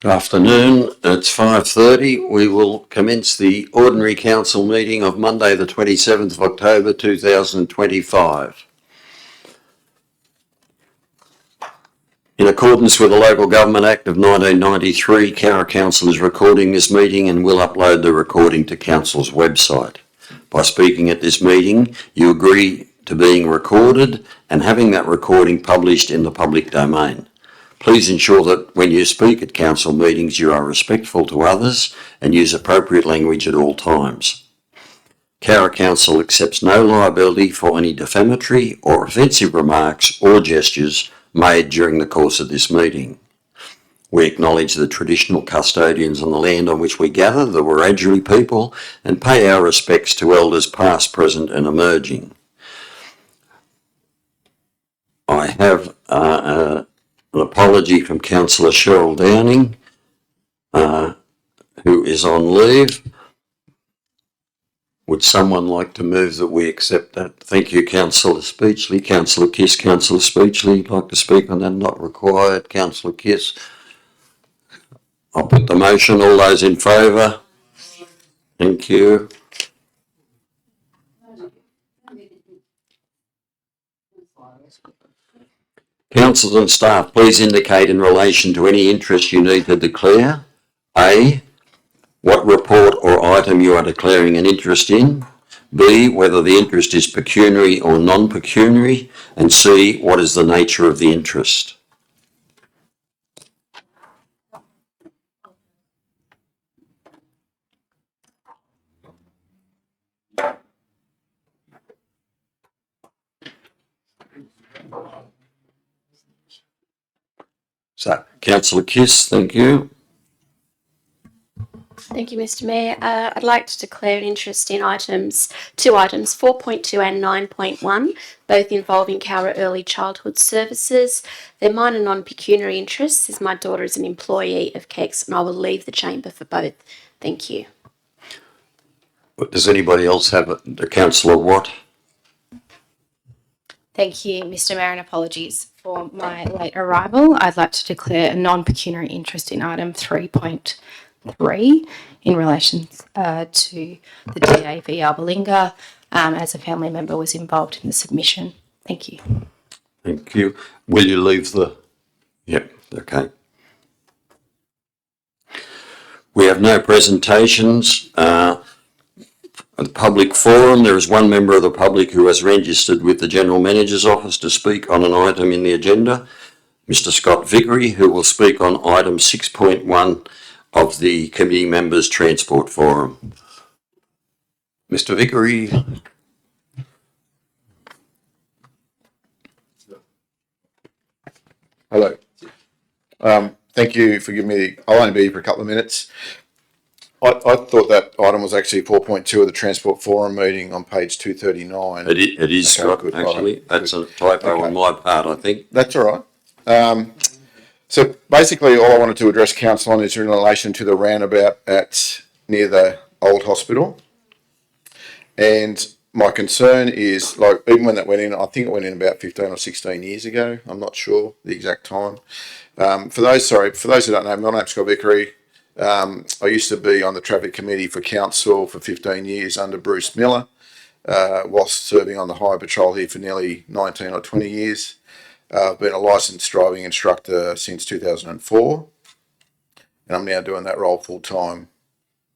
Good afternoon. It's 5:30. We will commence the ordinary council meeting of Monday the 27th of October 2025. In accordance with the Local Government Act of 1993, Cowra Council is recording this meeting and will upload the recording to Council's website. By speaking at this meeting, you agree to being recorded and having that recording published in the public domain. Please ensure that when you speak at council meetings, you are respectful to others and use appropriate language at all times. Cowra Council accepts no liability for any defamatory or offensive remarks or gestures made during the course of this meeting. We acknowledge the traditional custodians on the land on which we gather, the Wiradjuri people, and pay our respects to elders past, present and emerging. I have an apology from Councillor Cheryl Downing, who is on leave. Would someone like to move that we accept that? Thank you, Councillor Speechley. Councillor Kiss, Councillor Speechley, like to speak on that? Not required. Councillor Kiss. I'll put the motion. All those in favour? Thank you. Councillors and staff, please indicate in relation to any interest you need to declare. A, what report or item you are declaring an interest in. B, whether the interest is pecuniary or non-pecuniary. And C, what is the nature of the interest. So, Councillor Kiss, thank you. Thank you, Mr. Mayor. I'd like to declare an interest in two items, 4.2 and 9.1, both involving Cowra Early Childhood Services. They're minor non-pecuniary interests, as my daughter is an employee of KEX, and I will leave the chamber for both. Thank you. Does anybody else have it? Councillor Watt? Thank you, Mr. Mayor, and apologies for my late arrival. I'd like to declare a non-pecuniary interest in item 3.3 in relation to the DA v. Albalinga, as a family member was involved in the submission. Thank you. Thank you. Will you leave the... Yep, okay. We have no presentations. At the public forum, there is one member of the public who has registered with the General Manager's Office to speak on an item in the agenda, Mr. Scott Vickery, who will speak on item 6.1 of the committee members' transport forum. Mr. Vickery. Hello. Thank you for giving me, I'll only be here for a couple of minutes. I thought that item was actually 4.2 of the Transport Forum meeting on page 239. It is, okay, Scott, good, actually. Right. That's a typo on my part, I think. That's all right. So basically all I wanted to address council on is in relation to the roundabout near the old hospital. And my concern is, like, even when that went in, I think it went in about 15 or 16 years ago. I'm not sure the exact time. For those who don't know, my name's Scott Vickery. I used to be on the traffic committee for council for 15 years under Bruce Miller, whilst serving on the Highway Patrol here for nearly 19 or 20 years. I've been a licensed driving instructor since 2004, and I'm now doing that role full time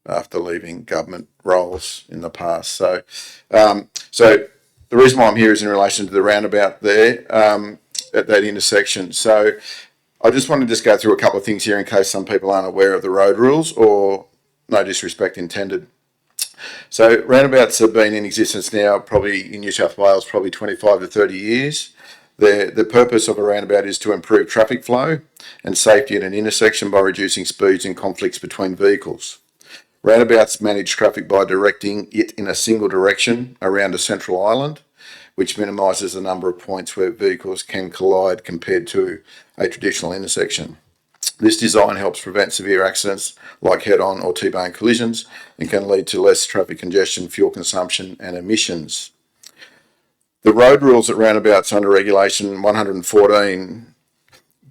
after leaving government roles in the past. So the reason why I'm here is in relation to the roundabout there at that intersection. So I just want to just go through a couple of things here in case some people aren't aware of the road rules, or no disrespect intended. So roundabouts have been in existence now probably in New South Wales probably 25 to 30 years. The purpose of a roundabout is to improve traffic flow and safety at an intersection by reducing speeds and conflicts between vehicles. Roundabouts manage traffic by directing it in a single direction around a central island, which minimises the number of points where vehicles can collide compared to a traditional intersection. This design helps prevent severe accidents like head-on or T-bone collisions and can lead to less traffic congestion, fuel consumption and emissions. The road rules at roundabouts under Regulation 114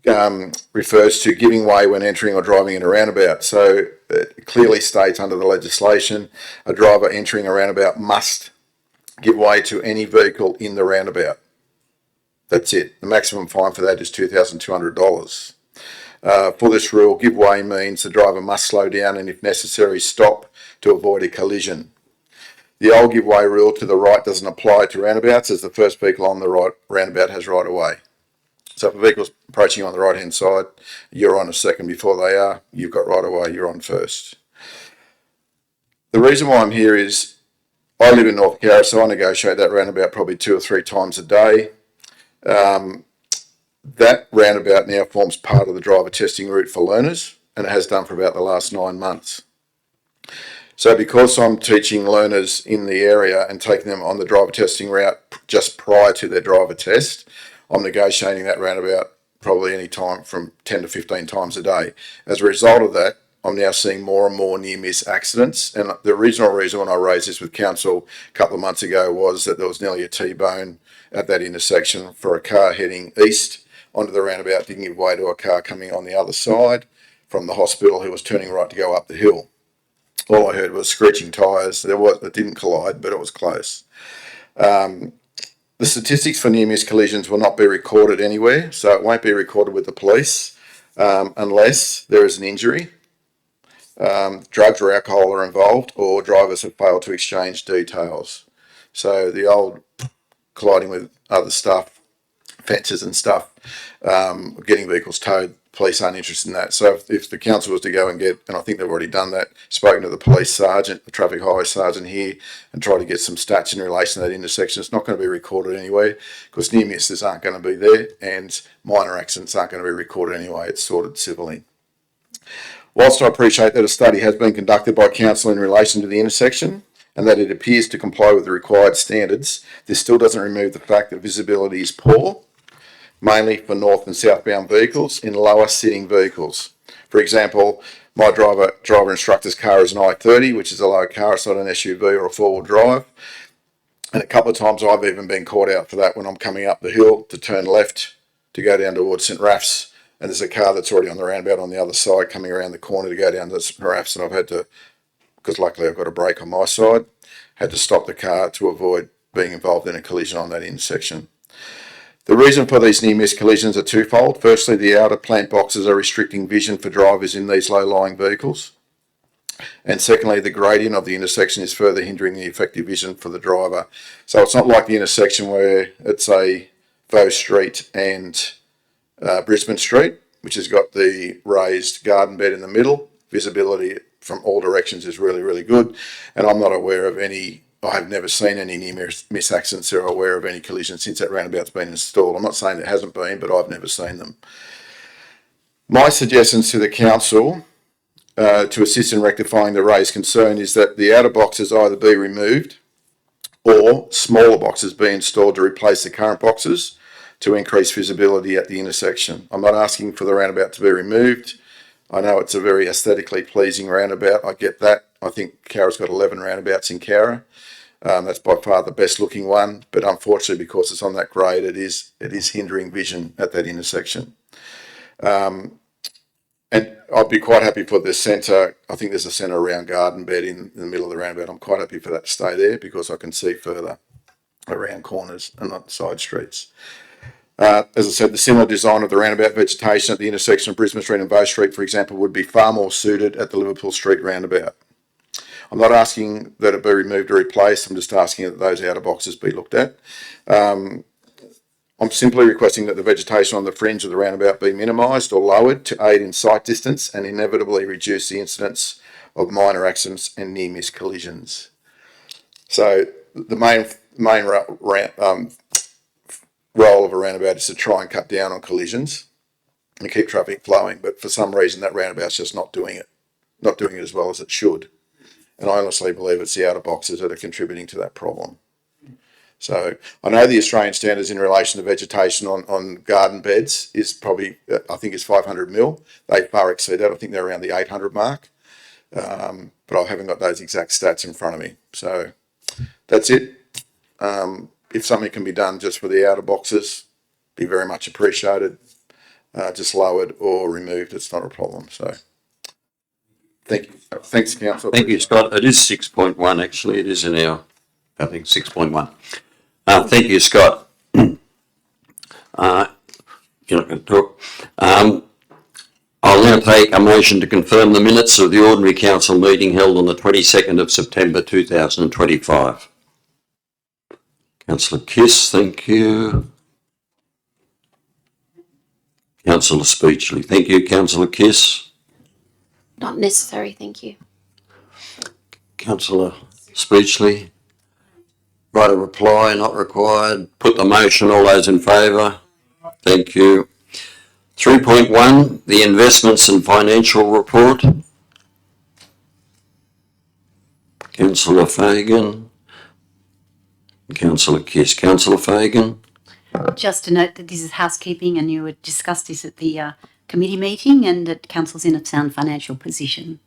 refers to giving way when entering or driving in a roundabout. So it clearly states under the legislation, a driver entering a roundabout must give way to any vehicle in the roundabout. That's it. The maximum fine for that is $2,200. For this rule, give way means the driver must slow down and, if necessary, stop to avoid a collision. The old give way rule to the right doesn't apply to roundabouts, as the first vehicle on the right roundabout has right of way. So if a vehicle's approaching you on the right hand side, you're on a second before they are, you've got right of way, you're on first. The reason why I'm here is I live in North Cowra, so I negotiate that roundabout probably 2 or 3 times a day. That roundabout now forms part of the driver testing route for learners, and it has done for about the last 9 months. So because I'm teaching learners in the area and taking them on the driver testing route just prior to their driver test, I'm negotiating that roundabout probably any time from 10 to 15 times a day. As a result of that, I'm now seeing more and more near-miss accidents. And the original reason when I raised this with council a couple of months ago was that there was nearly a T-bone at that intersection for a car heading east onto the roundabout, didn't give way to a car coming on the other side from the hospital who was turning right to go up the hill. All I heard was screeching tyres. It didn't collide, but it was close. The statistics for near-miss collisions will not be recorded anywhere, so it won't be recorded with the police unless there is an injury, drugs or alcohol are involved, or drivers have failed to exchange details. So the old colliding with other stuff, fences and stuff, getting vehicles towed, police aren't interested in that. So if the council was to go and get, and I think they've already done that, spoken to the police sergeant, the traffic highway sergeant here, and try to get some stats in relation to that intersection, it's not going to be recorded anyway, because near misses aren't going to be there, and minor accidents aren't going to be recorded anyway. It's sorted civilly. Whilst I appreciate that a study has been conducted by council in relation to the intersection, and that it appears to comply with the required standards, this still doesn't remove the fact that visibility is poor, mainly for north and southbound vehicles in lower sitting vehicles. For example, my driver instructor's car is an i30, which is a low car, it's not an SUV or a four-wheel drive. And a couple of times I've even been caught out for that when I'm coming up the hill to turn left to go down towards St Raph's, and there's a car that's already on the roundabout on the other side coming around the corner to go down to St Raph's, and I've had to, because luckily I've got a brake on my side, had to stop the car to avoid being involved in a collision on that intersection. The reason for these near-miss collisions are twofold. Firstly, the outer plant boxes are restricting vision for drivers in these low-lying vehicles. And secondly, the gradient of the intersection is further hindering the effective vision for the driver. So it's not like the intersection where it's a Faux Street and Brisbane Street, which has got the raised garden bed in the middle. Visibility from all directions is really, really good. And I'm not aware of any, I have never seen any near-miss accidents or aware of any collisions since that roundabout's been installed. I'm not saying there hasn't been, but I've never seen them. My suggestions to the council to assist in rectifying the raised concern is that the outer boxes either be removed or smaller boxes be installed to replace the current boxes to increase visibility at the intersection. I'm not asking for the roundabout to be removed. I know it's a very aesthetically pleasing roundabout. I get that. I think Cowra's got 11 roundabouts in Cowra. That's by far the best looking one, but unfortunately because it's on that grade, it is hindering vision at that intersection. And I'd be quite happy for the centre. I think there's a centre round garden bed in the middle of the roundabout. I'm quite happy for that to stay there because I can see further around corners and not side streets. As I said, the similar design of the roundabout vegetation at the intersection of Brisbane Street and Bow Street, for example, would be far more suited at the Liverpool Street roundabout. I'm not asking that it be removed or replaced. I'm just asking that those outer boxes be looked at. I'm simply requesting that the vegetation on the fringe of the roundabout be minimised or lowered to aid in sight distance and inevitably reduce the incidence of minor accidents and near-miss collisions. So the main role of a roundabout is to try and cut down on collisions and keep traffic flowing, but for some reason that roundabout's just not doing it as well as it should. And I honestly believe it's the outer boxes that are contributing to that problem. So I know the Australian standards in relation to vegetation on garden beds is probably, I think is 500 mil. They far exceed that. I think they're around the 800 mark. But I haven't got those exact stats in front of me. So that's it. If something can be done just for the outer boxes, be very much appreciated. just lowered or removed. It's not a problem. So thank you. Thanks, Council. Thank you, Scott. It is 6.1 actually. It is in our, I think, 6.1. Thank you, Scott. You're not going to talk. I'll now take a motion to confirm the minutes of the ordinary council meeting held on the 22nd of September 2025. Councillor Kiss, thank you. Councillor Speechley, thank you. Councillor Kiss. Not necessary, thank you. Councillor Speechley. Right of reply, not required. Put the motion, all those in favour. Thank you. 3.1, the investments and financial report. Councillor Fagan. Councillor Kiss. Councillor Fagan. Just to note that this is housekeeping and you would discuss this at the committee meeting and that council's in a sound financial position.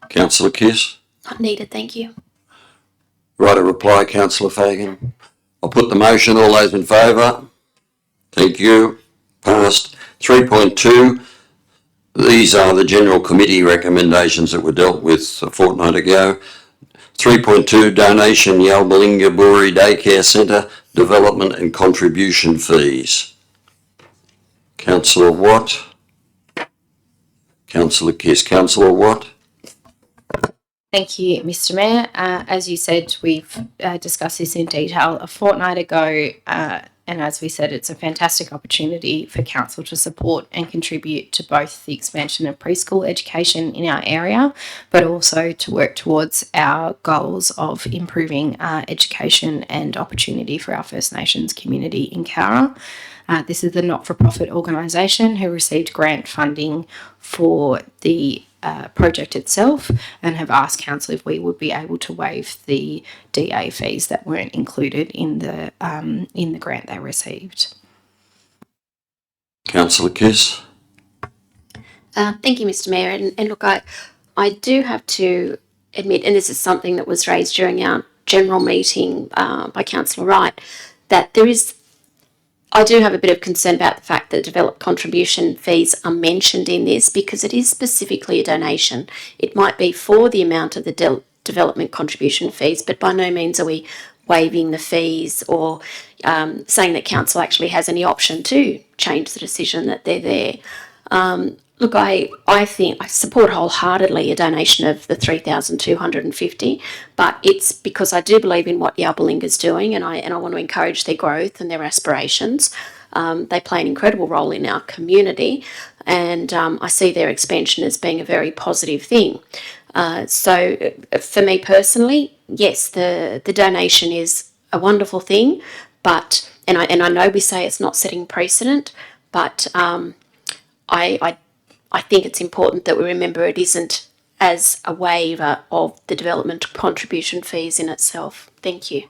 Councillor Kiss. Not needed, thank you. Right of reply, Councillor Fagan. I'll put the motion, all those in favour. Thank you. Passed. 3.2, these are the general committee recommendations that were dealt with a fortnight ago. 3.2, donation Yalbalinga Buri Daycare Centre, development and contribution fees. Councillor Watt. Councillor Kiss. Councillor Watt. Thank you, Mr. Mayor. As you said, we've discussed this in detail a fortnight ago, and as we said, it's a fantastic opportunity for council to support and contribute to both the expansion of preschool education in our area, but also to work towards our goals of improving education and opportunity for our First Nations community in Cowra. This is a not-for-profit organisation who received grant funding for the project itself and have asked council if we would be able to waive the DA fees that weren't included in the grant they received. Councillor Kiss. Thank you, Mr. Mayor. And look, I do have to admit, and this is something that was raised during our general meeting by Councillor Wright, that I do have a bit of concern about the fact that developed contribution fees are mentioned in this because it is specifically a donation. It might be for the amount of the development contribution fees, but by no means are we waiving the fees or saying that council actually has any option to change the decision that they're there. Look, I think I support wholeheartedly a donation of the $3,250, but it's because I do believe in what Yalbalinga's doing, and I want to encourage their growth and their aspirations. They play an incredible role in our community, and I see their expansion as being a very positive thing. So for me personally, yes, the donation is a wonderful thing, but and I know we say it's not setting precedent, but I think it's important that we remember it isn't as a waiver of the development contribution fees in itself. Thank you.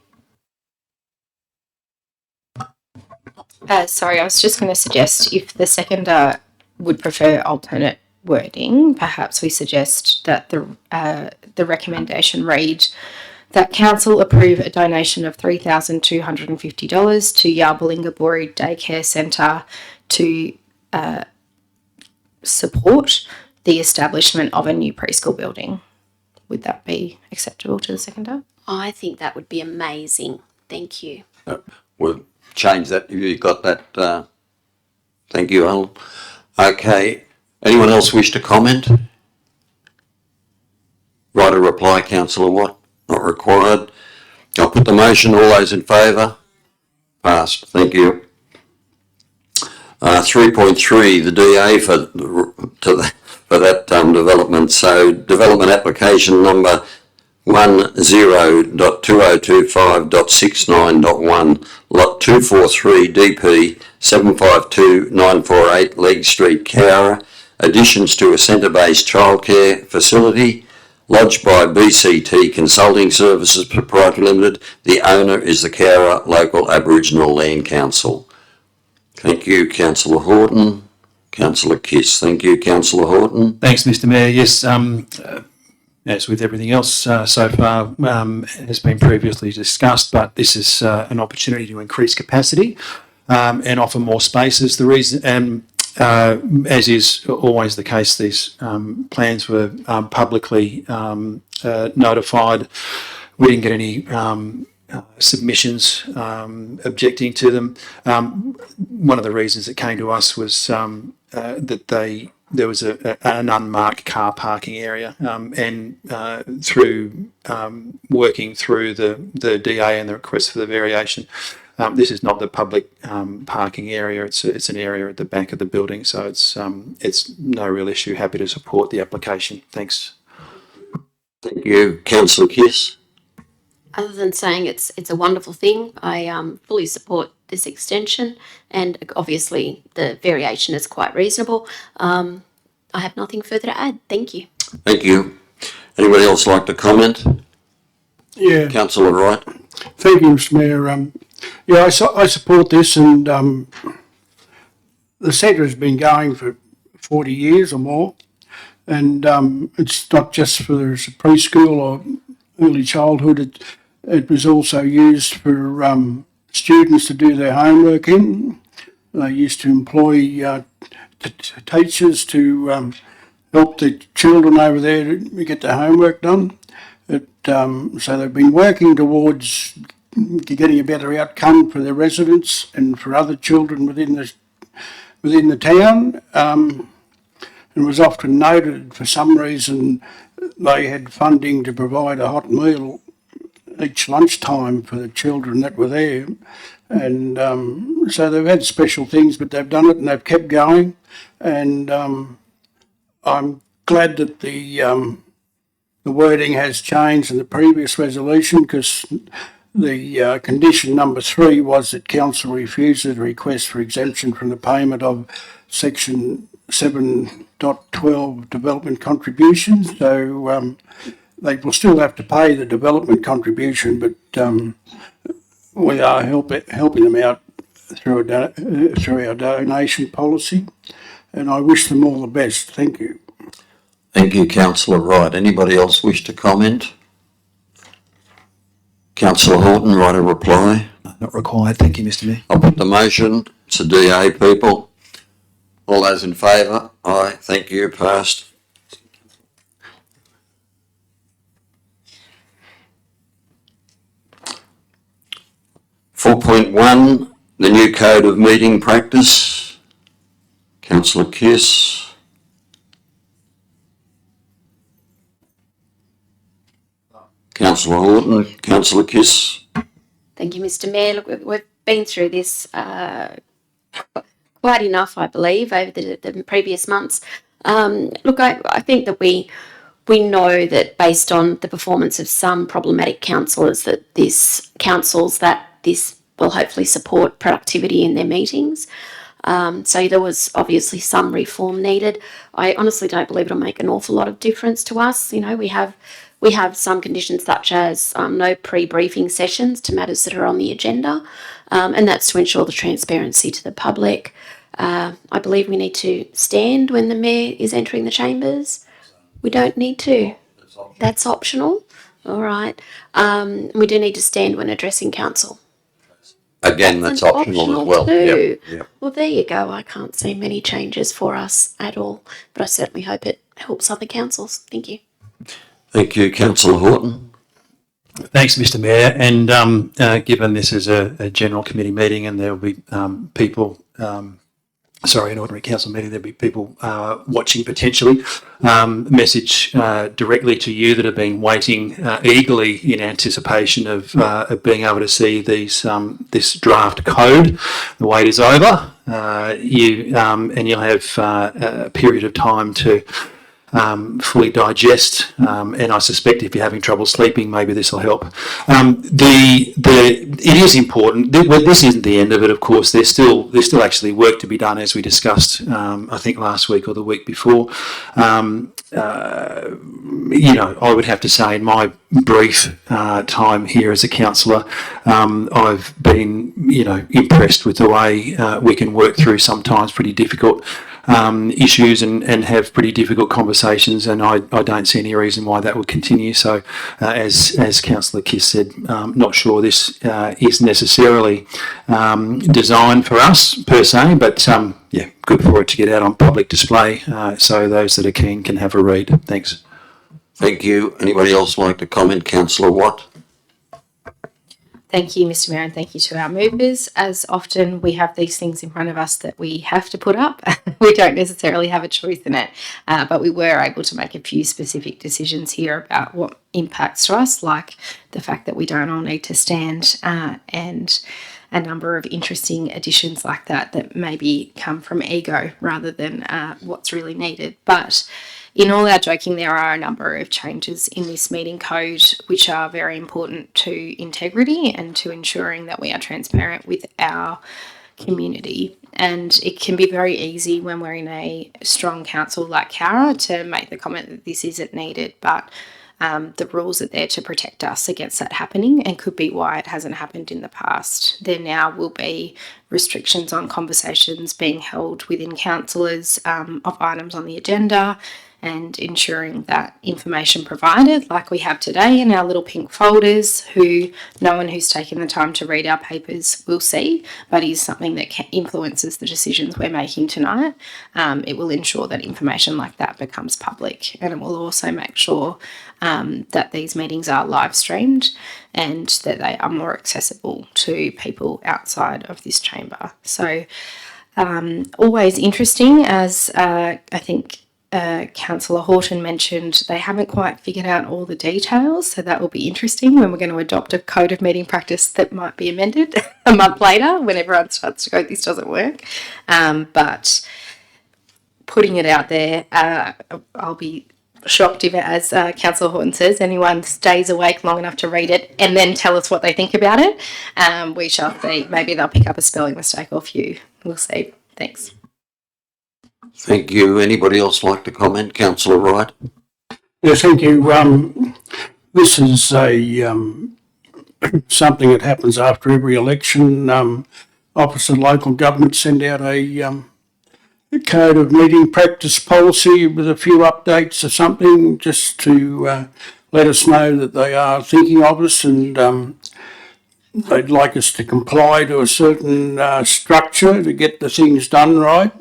Sorry, I was just going to suggest if the seconder would prefer alternate wording, perhaps we suggest that the recommendation read that council approve a donation of $3,250 to Yalbalinga Buri Daycare Centre to support the establishment of a new preschool building. Would that be acceptable to the seconder? I think that would be amazing. Thank you. We'll change that. You got that? Thank you, Alan. Okay. Anyone else wish to comment? Right, a reply, Councillor Watt. Not required. I'll put the motion. All those in favour? Passed. Thank you. 3.3, the DA for that development. So development application number 10.2025.69.1, lot 243 DP 752948 Legg Street, Cowra. Additions to a centre-based childcare facility lodged by BCT Consulting Services Proprietary Limited. The owner is the Cowra Local Aboriginal Land Council. Thank you, Councillor Horton. Councillor Kiss. Thank you, Councillor Horton. Thanks, Mr. Mayor. Yes, as with everything else so far, has been previously discussed, but this is an opportunity to increase capacity and offer more spaces. The reason, and as is always the case, these plans were publicly notified. We didn't get any submissions objecting to them. One of the reasons it came to us was that there was an unmarked car parking area, and through working through the DA and the request for the variation, this is not the public parking area. It's an area at the back of the building, so it's no real issue. Happy to support the application. Thanks. Thank you, Councillor Kiss. Other than saying it's a wonderful thing, I fully support this extension, and obviously the variation is quite reasonable. I have nothing further to add. Thank you. Thank you. Anybody else like to comment? Yeah, Councillor Wright. thank you, Mr Mayor. Yeah, I support this, and the centre has been going for 40 years or more, and it's not just for preschool or early childhood. It was also used for students to do their homework in. They used to employ teachers to help the children over there to get their homework done. So they've been working towards getting a better outcome for their residents and for other children within the town. It was often noted for some reason they had funding to provide a hot meal each lunchtime for the children that were there. And so they've had special things, but they've done it and they've kept going. And I'm glad that the wording has changed in the previous resolution, because the condition number 3 was that council refuses the request for exemption from the payment of section 7.12 development contributions. So they will still have to pay the development contribution, but we are helping them out through our donation policy, and I wish them all the best. Thank you. Thank you, Councillor Wright. Anybody else wish to comment? Councillor Horton, write a reply. Not required. Thank you, Mr Mayor. I'll put the motion. It's a DA, people. All those in favour? Aye. Thank you. Passed. .1, the new code of meeting practice. Councillor Kiss. Councillor Horton, Councillor Kiss. Thank you, Mr Mayor. Look, we've been through this quite enough, I believe, over the previous months. Look, I think that we know that based on the performance of some problematic councillors, that this will hopefully support productivity in their meetings. So there was obviously some reform needed. I honestly don't believe it'll make an awful lot of difference to us. You know, we have some conditions such as no pre-briefing sessions to matters that are on the agenda, and that's to ensure the transparency to the public. I believe we need to stand when the mayor is entering the chambers. We don't need to. That's optional. All right. We do need to stand when addressing council. Again, that's optional as well. Too. Yep. Well, there you go. I can't see many changes for us at all, but I certainly hope it helps other councils. Thank you. Thank you, Councillor Horton. Thanks, Mr Mayor. And given this is a general committee meeting and there will be people, an ordinary council meeting, there'll be people watching potentially. Message directly to you that have been waiting eagerly in anticipation of being able to see this draft code. The wait is over. You'll have a period of time to fully digest, and I suspect if you're having trouble sleeping, maybe this will help. It is important. This isn't the end of it, of course. There's still actually work to be done, as we discussed. I think last week or the week before. I would have to say, in my brief time here as a councillor, I've been, impressed with the way we can work through sometimes pretty difficult issues and have pretty difficult conversations conversations, and I don't see any reason why that would continue. So, as Councillor Kiss said, not sure this is necessarily designed for us per se, but yeah, good for it to get out on public display so those that are keen can have a read. Thanks. Thank you. Anybody else like to comment? Councillor Watt? Thank you, Mr. Mayor, and thank you to our movers. As often we have these things in front of us that we have to put up. We don't necessarily have a choice in it, but we were able to make a few specific decisions here about what impacts to us, like the fact that we don't all need to stand and a number of interesting additions like that maybe come from ego rather than what's really needed. But in all our joking, there are a number of changes in this meeting code which are very important to integrity and to ensuring that we are transparent with our community. And it can be very easy when we're in a strong council like Cowra to make the comment that this isn't needed, but the rules are there to protect us against that happening, and could be why it hasn't happened in the past. There now will be restrictions on conversations being held within councillors of items on the agenda, and ensuring that information provided, like we have today in our little pink folders, who no one who's taken the time to read our papers will see, but is something that influences the decisions we're making tonight. It will ensure that information like that becomes public, and it will also make sure that these meetings are live streamed and that they are more accessible to people outside of this chamber. So always interesting, as I think Councillor Horton mentioned, they haven't quite figured out all the details, so that will be interesting when we're going to adopt a code of meeting practice that might be amended a month later when everyone starts to go, this doesn't work. But putting it out there, I'll be shocked if, as Councillor Horton says, anyone stays awake long enough to read it and then tell us what they think about it. We shall see. Maybe they'll pick up a spelling mistake or a few. We'll see. Thanks. Thank you. Anybody else like to comment? Councillor Wright? Yes, thank you. This is something that happens after every election. Office of Local Government send out a code of meeting practice policy with a few updates or something, just to let us know that they are thinking of us, and they'd like us to comply to a certain structure to get the things done right.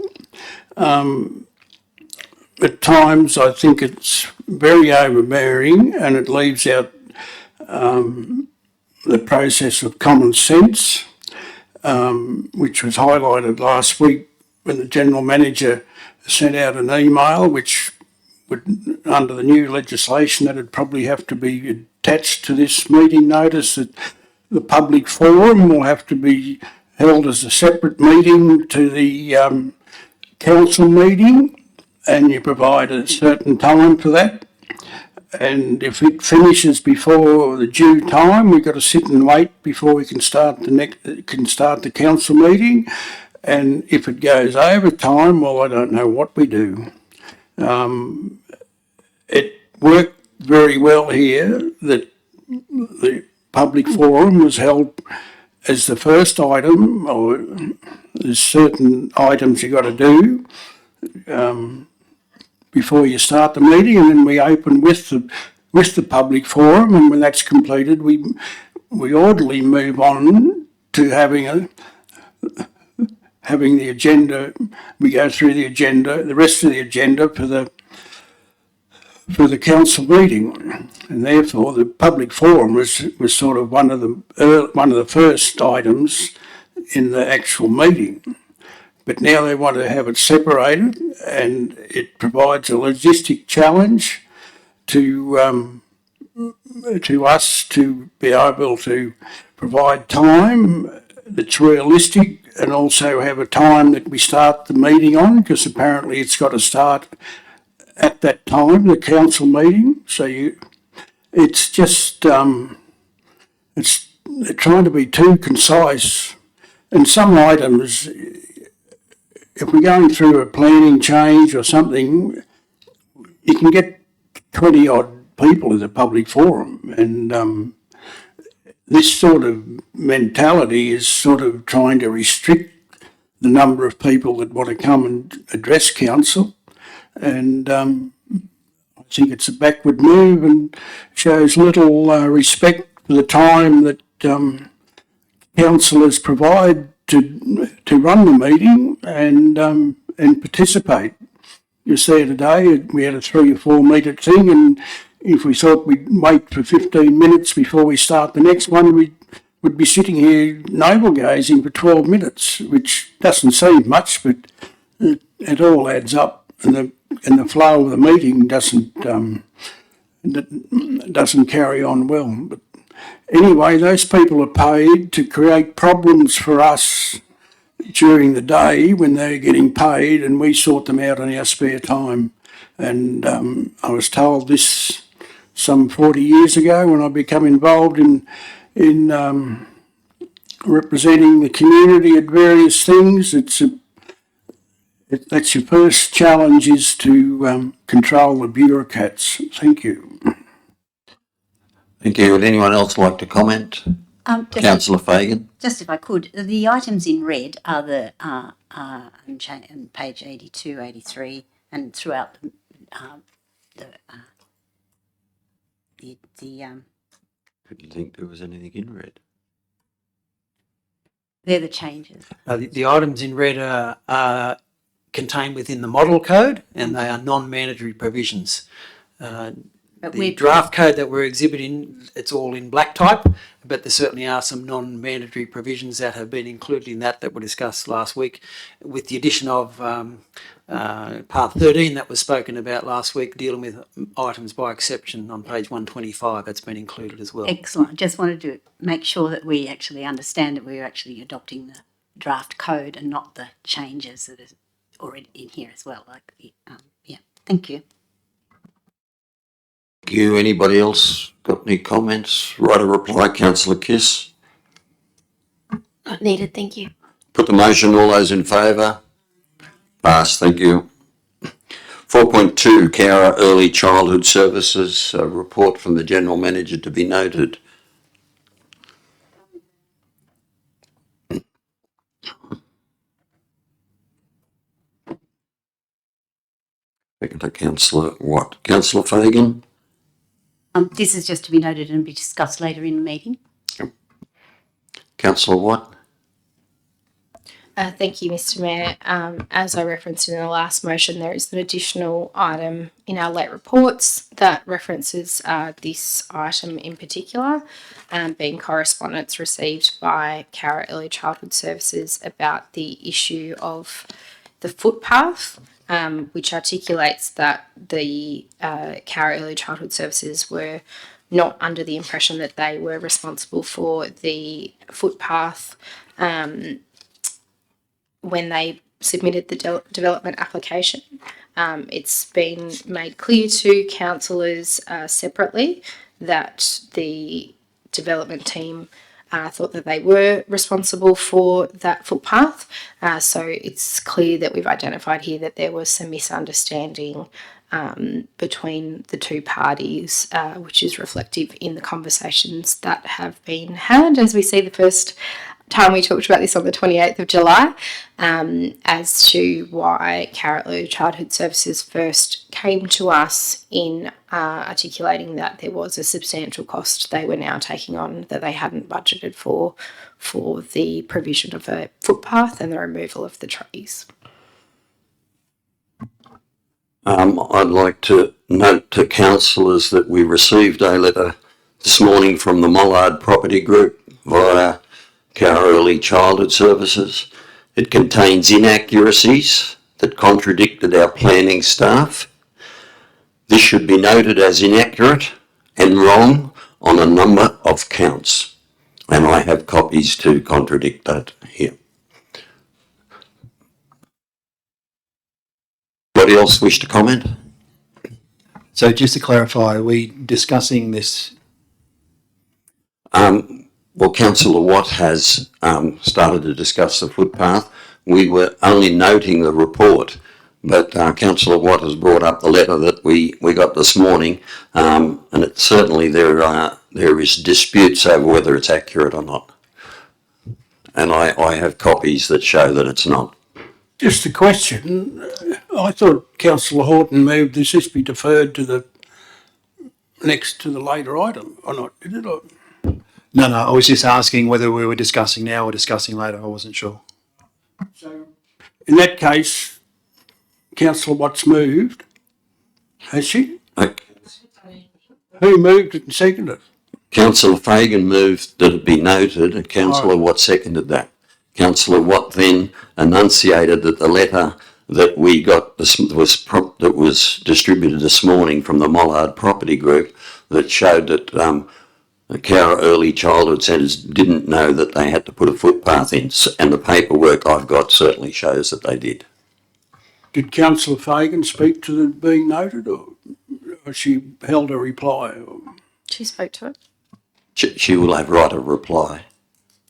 At times I think it's very overbearing, and it leaves out the process of common sense, which was highlighted last week when the General Manager sent out an email which would, under the new legislation, that would probably have to be attached to this meeting notice, that the public forum will have to be held as a separate meeting to the council meeting, and you provide a certain time for that. And if it finishes before the due time, we've got to sit and wait before we can start the council meeting. And if it goes over time, well, I don't know what we do. It worked very well here that the public forum was held as the first item, or there's certain items you got to do before you start the meeting, and then we open with the public forum, and when that's completed, we orderly move on to having the agenda. We go through the agenda, the rest of the agenda for the council meeting, and therefore the public forum was sort of one of the first items in the actual meeting. But now they want to have it separated, and it provides a logistic challenge to us to be able to provide time that's realistic, and also have a time that we start the meeting on, because apparently it's got to start at that time, the council meeting. So it's just they're trying to be too concise, and some items, if we're going through a planning change or something, you can get 20 odd people in the public forum, and this sort of mentality is sort of trying to restrict the number of people that want to come and address council, and think it's a backward move and shows little respect for the time that councillors provide to run the meeting and participate. You see today, we had a 3 or 4 metre thing, and if we thought we'd wait for 15 minutes before we start the next one, we'd be sitting here navel gazing for 12 minutes, which doesn't seem much, but it all adds up, and the flow of the meeting doesn't carry on well. But anyway, those people are paid to create problems for us during the day when they're getting paid, and we sort them out in our spare time. And I was told this some 40 years ago when I became involved in representing the community at various things. That's your first challenge, is to control the bureaucrats. Thank you. Thank you. Would anyone else like to comment? Councillor Fagan. Just if I could, the items in red are the on page 82, 83, and throughout I didn't think there was anything in red. they're the changes. The items in red are contained within the model code, and they are non-mandatory provisions. But The draft code that we're exhibiting, it's all in black type, but there certainly are some non-mandatory provisions that have been included in that were discussed last week, with the addition of part 13 that was spoken about last week, dealing with items by exception on page 125. That's been included as well. Excellent. I just wanted to make sure that we actually understand that we're actually adopting the draft code and not the changes that are already in here as well. Yeah, thank you. Thank you. Anybody else got any comments? Right a reply, Councillor Kiss. Not needed, thank you. Put the motion. All those in favour? Pass. Thank you. 4.2, Cowra Early Childhood Services, a report from the General Manager to be noted. Second to Councillor Watt. Councillor Fagan? This is just to be noted and be discussed later in the meeting. Councillor Watt? Thank you, Mr. Mayor. As I referenced in the last motion, there is an additional item in our late reports that references this item in particular, being correspondence received by Cowra Early Childhood Services about the issue of the footpath, which articulates that the Cowra Early Childhood Services were not under the impression that they were responsible for the footpath when they submitted the development application. It's been made clear to councillors separately that the development team thought that they were responsible for that footpath. So it's clear that we've identified here that there was some misunderstanding between the two parties, which is reflective in the conversations that have been had. As we see, the first time we talked about this on the 28th of July, as to why Cowra Early Childhood Services first came to us in articulating that there was a substantial cost they were now taking on that they hadn't budgeted for the provision of a footpath and the removal of the trees. I'd like to note to councillors that we received a letter this morning from the Mollard Property Group via Cowra Early Childhood Services. It contains inaccuracies that contradicted our planning staff. This should be noted as inaccurate and wrong on a number of counts, and I have copies to contradict that here. Anybody else wish to comment? So just to clarify, are we discussing this? Well, Councillor Watt has started to discuss the footpath. We were only noting the report, but Councillor Watt has brought up the letter that we got this morning, and it certainly there is disputes over whether it's accurate or not. And I have copies that show that it's not. Just a question. I thought Councillor Horton moved this be deferred to the next to the later item, or not, did it? Or- No, I was just asking whether we were discussing now or discussing later. I wasn't sure. So, in that case, councillor Watts moved, has she? Who moved it and seconded it? Councillor Fagan moved that it be noted, and Councillor Watt seconded that. Councillor Watt then enunciated that the letter that we got that was distributed this morning from the Mollard Property Group that showed that the Cowra Early Childhood Centres didn't know that they had to put a footpath in, and the paperwork I've got certainly shows that they did. Did councillor Fagan speak to the being noted, or she held a reply? Or, She spoke to it. She will have right of reply.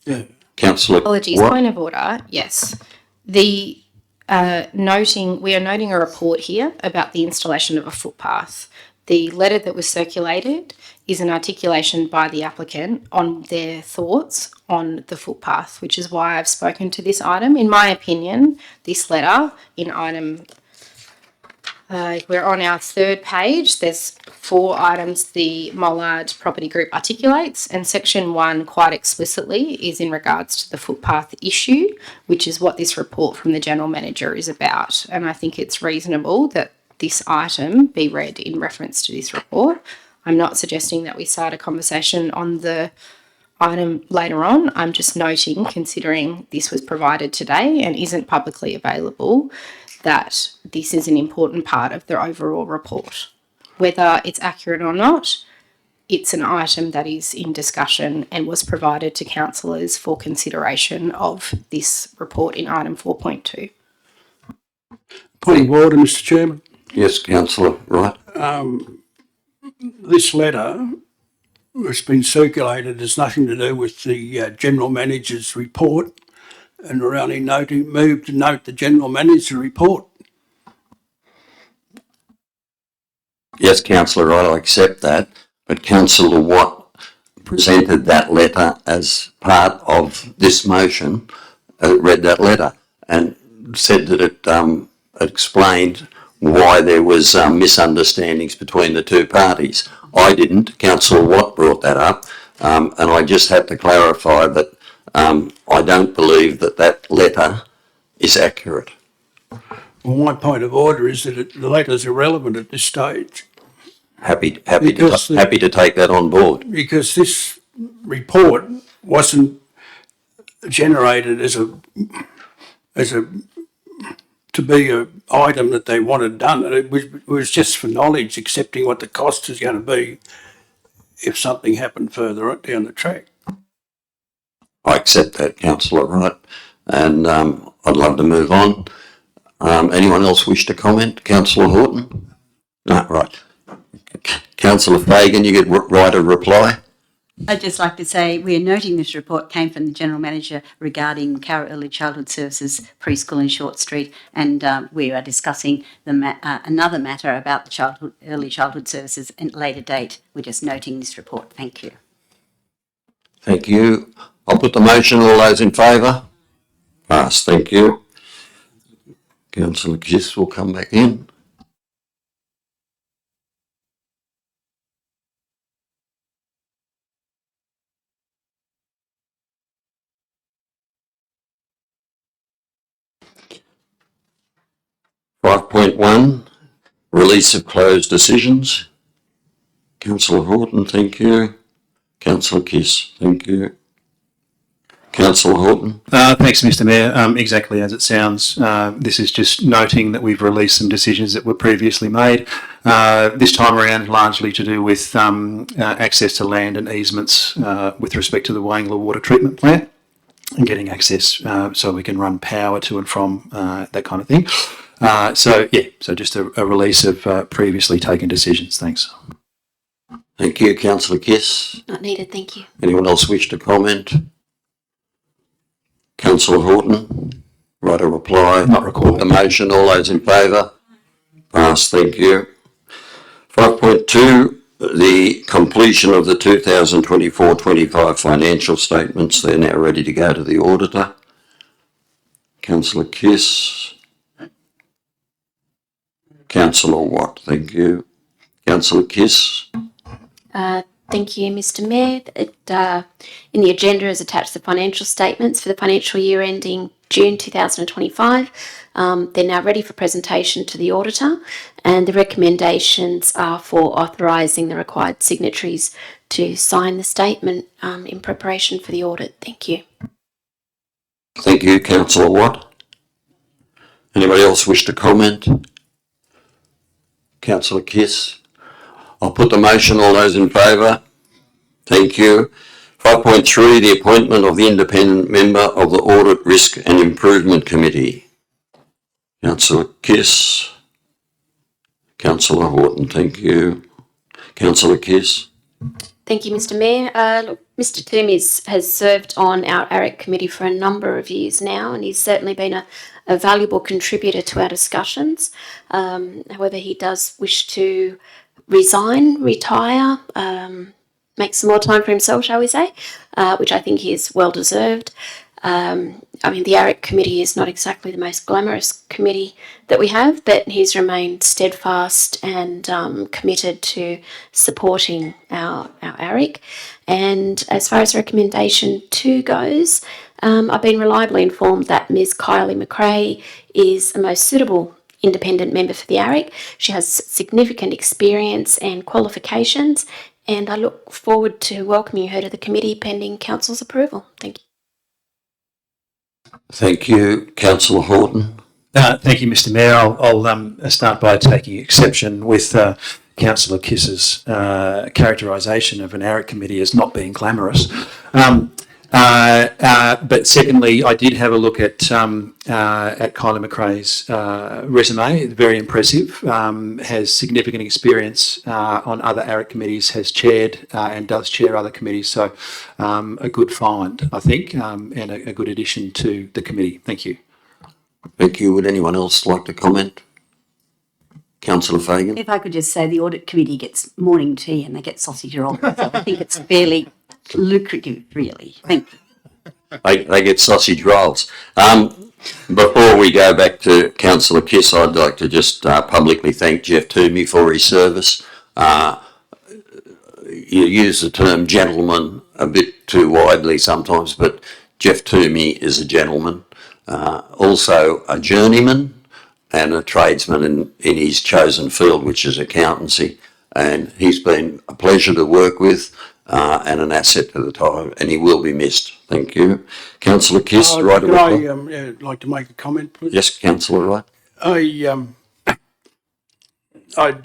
yeah. Councillor Apologies. Watt? Point of order. Yes. We are noting a report here about the installation of a footpath. The letter that was circulated is an articulation by the applicant on their thoughts on the footpath, which is why I've spoken to this item. In my opinion, this letter in item, we're on our third page, there's 4 items the Mollard Property Group articulates, and section 1 quite explicitly is in regards to the footpath issue, which is what this report from the General Manager is about. And I think it's reasonable that this item be read in reference to this report. I'm not suggesting that we start a conversation on the item later on. I'm just noting, considering this was provided today and isn't publicly available, that this is an important part of the overall report. Whether it's accurate or not, it's an item that is in discussion and was provided to councillors for consideration of this report in item 4.2. Point of order, Mr Chairman. Yes, Councillor Wright. This letter has been circulated, has nothing to do with the General Manager's report, and we're only moved to note the General Manager's report. Yes, Councillor Wright, I accept that, but Councillor Watt presented that letter as part of this motion, read that letter, and said that it explained why there was misunderstandings between the two parties. I didn't. Councillor Watt brought that up, and I just had to clarify that I don't believe that that letter is accurate. Well, my point of order is that the letter's irrelevant at this stage, Happy Because to take that on board. because this report wasn't generated as a to be a item that they wanted done. It was just for knowledge, accepting what the cost is going to be if something happened further down the track. I accept that, Councillor Wright, and I'd love to move on. Anyone else wish to comment? Councillor Horton? No, right. Councillor Fagan, you get right of reply. I'd just like to say we are noting this report came from the General Manager regarding Cowra Early Childhood Services preschool in Short Street, and we are discussing another matter about the early childhood services at a later date. We're just noting this report. Thank you. Thank you. I'll put the motion. All those in favour? Pass. Thank you. Councillor Gis will come back in. .1, release of closed decisions. Councillor Horton, thank you. Councillor Kiss, thank you. Councillor Horton. Thanks, Mr Mayor. Exactly as it sounds. This is just noting that we've released some decisions that were previously made. This time around, largely to do with access to land and easements with respect to the Wangler water treatment plant and getting access so we can run power to and from that kind of thing. So just a release of previously taken decisions. Thanks. Thank you, Councillor Kiss. Not needed, thank you. Anyone else wish to comment? Councillor Horton, right a reply. Not required. The motion, all those in favour? Pass, thank you. 5.2, the completion of the 2024-25 financial statements. They're now ready to go to the auditor. Councillor Kiss. Councillor Watt, thank you. Councillor Kiss. Thank you, Mr. Mayor. In the agenda is attached the financial statements for the financial year ending June 2025. They're now ready for presentation to the auditor, and the recommendations are for authorising the required signatories to sign the statement in preparation for the audit. Thank you. Thank you, councillor Watt. Anybody else wish to comment? Councillor Kiss. I'll put the motion. All those in favour? Thank you. 5.3, the appointment of the independent member of the Audit, Risk and Improvement Committee. Councillor Kiss. Councillor Horton, thank you. Councillor Kiss. Thank you, Mr. Mayor. Mr. Toomey has served on our ARIC committee for a number of years now, and he's certainly been a valuable contributor to our discussions. However, he does wish to retire, make some more time for himself, shall we say, which I think he is well deserved. The ARIC committee is not exactly the most glamorous committee that we have, but he's remained steadfast and committed to supporting our ARIC. And as far as recommendation 2 goes, I've been reliably informed that Ms. Kylie McRae is the most suitable independent member for the ARIC. She has significant experience and qualifications, and I look forward to welcoming her to the committee pending council's approval. Thank you. Thank you. Councillor Horton. Thank you, Mr. Mayor. I'll start by taking exception with Councillor Kiss's characterisation of an ARIC committee as not being glamorous. But secondly, I did have a look at Kylie McRae's resume. Very impressive. Has significant experience on other ARIC committees. Has chaired and does chair other committees. So a good find, I think, and a good addition to the committee. Thank you. Thank you. Would anyone else like to comment? Councillor Fagan. If I could just say, the audit committee gets morning tea and they get sausage rolls. So I think it's fairly lucrative, really. Thank you. They get sausage rolls. Before we go back to Councillor Kiss, I'd like to just publicly thank Jeff Toomey for his service. You use the term gentleman a bit too widely sometimes, but Jeff Toomey is a gentleman, also a journeyman and a tradesman in his chosen field, which is accountancy. And he's been a pleasure to work with and an asset to the time, and he will be missed. Thank you. Councillor Kiss, right away. I'd like to make a comment, please. Yes, Councillor Wright. I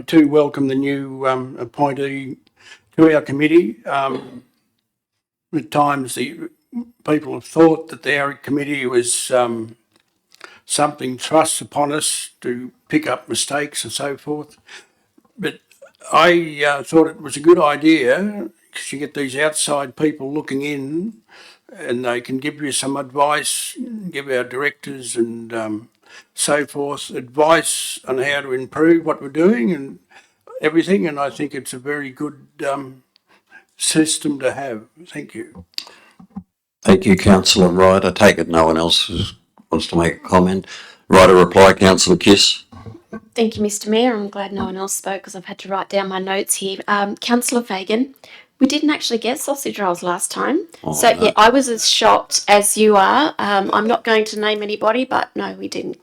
too welcome the new appointee to our committee. At times, the people have thought that the ARIC committee was something thrust upon us to pick up mistakes and so forth. But I thought it was a good idea because you get these outside people looking in and they can give you some advice, give our directors and so forth advice on how to improve what we're doing and everything. And I think it's a very good system to have. Thank you. Thank you, Councillor Wright. I take it no one else wants to make a comment. Right, a reply, Councillor Kiss. Thank you, Mr. Mayor. I'm glad no one else spoke because I've had to write down my notes here. Councillor Fagan, we didn't actually get sausage rolls last time. Yeah, I was as shocked as you are. I'm not going to name anybody, but no, we didn't.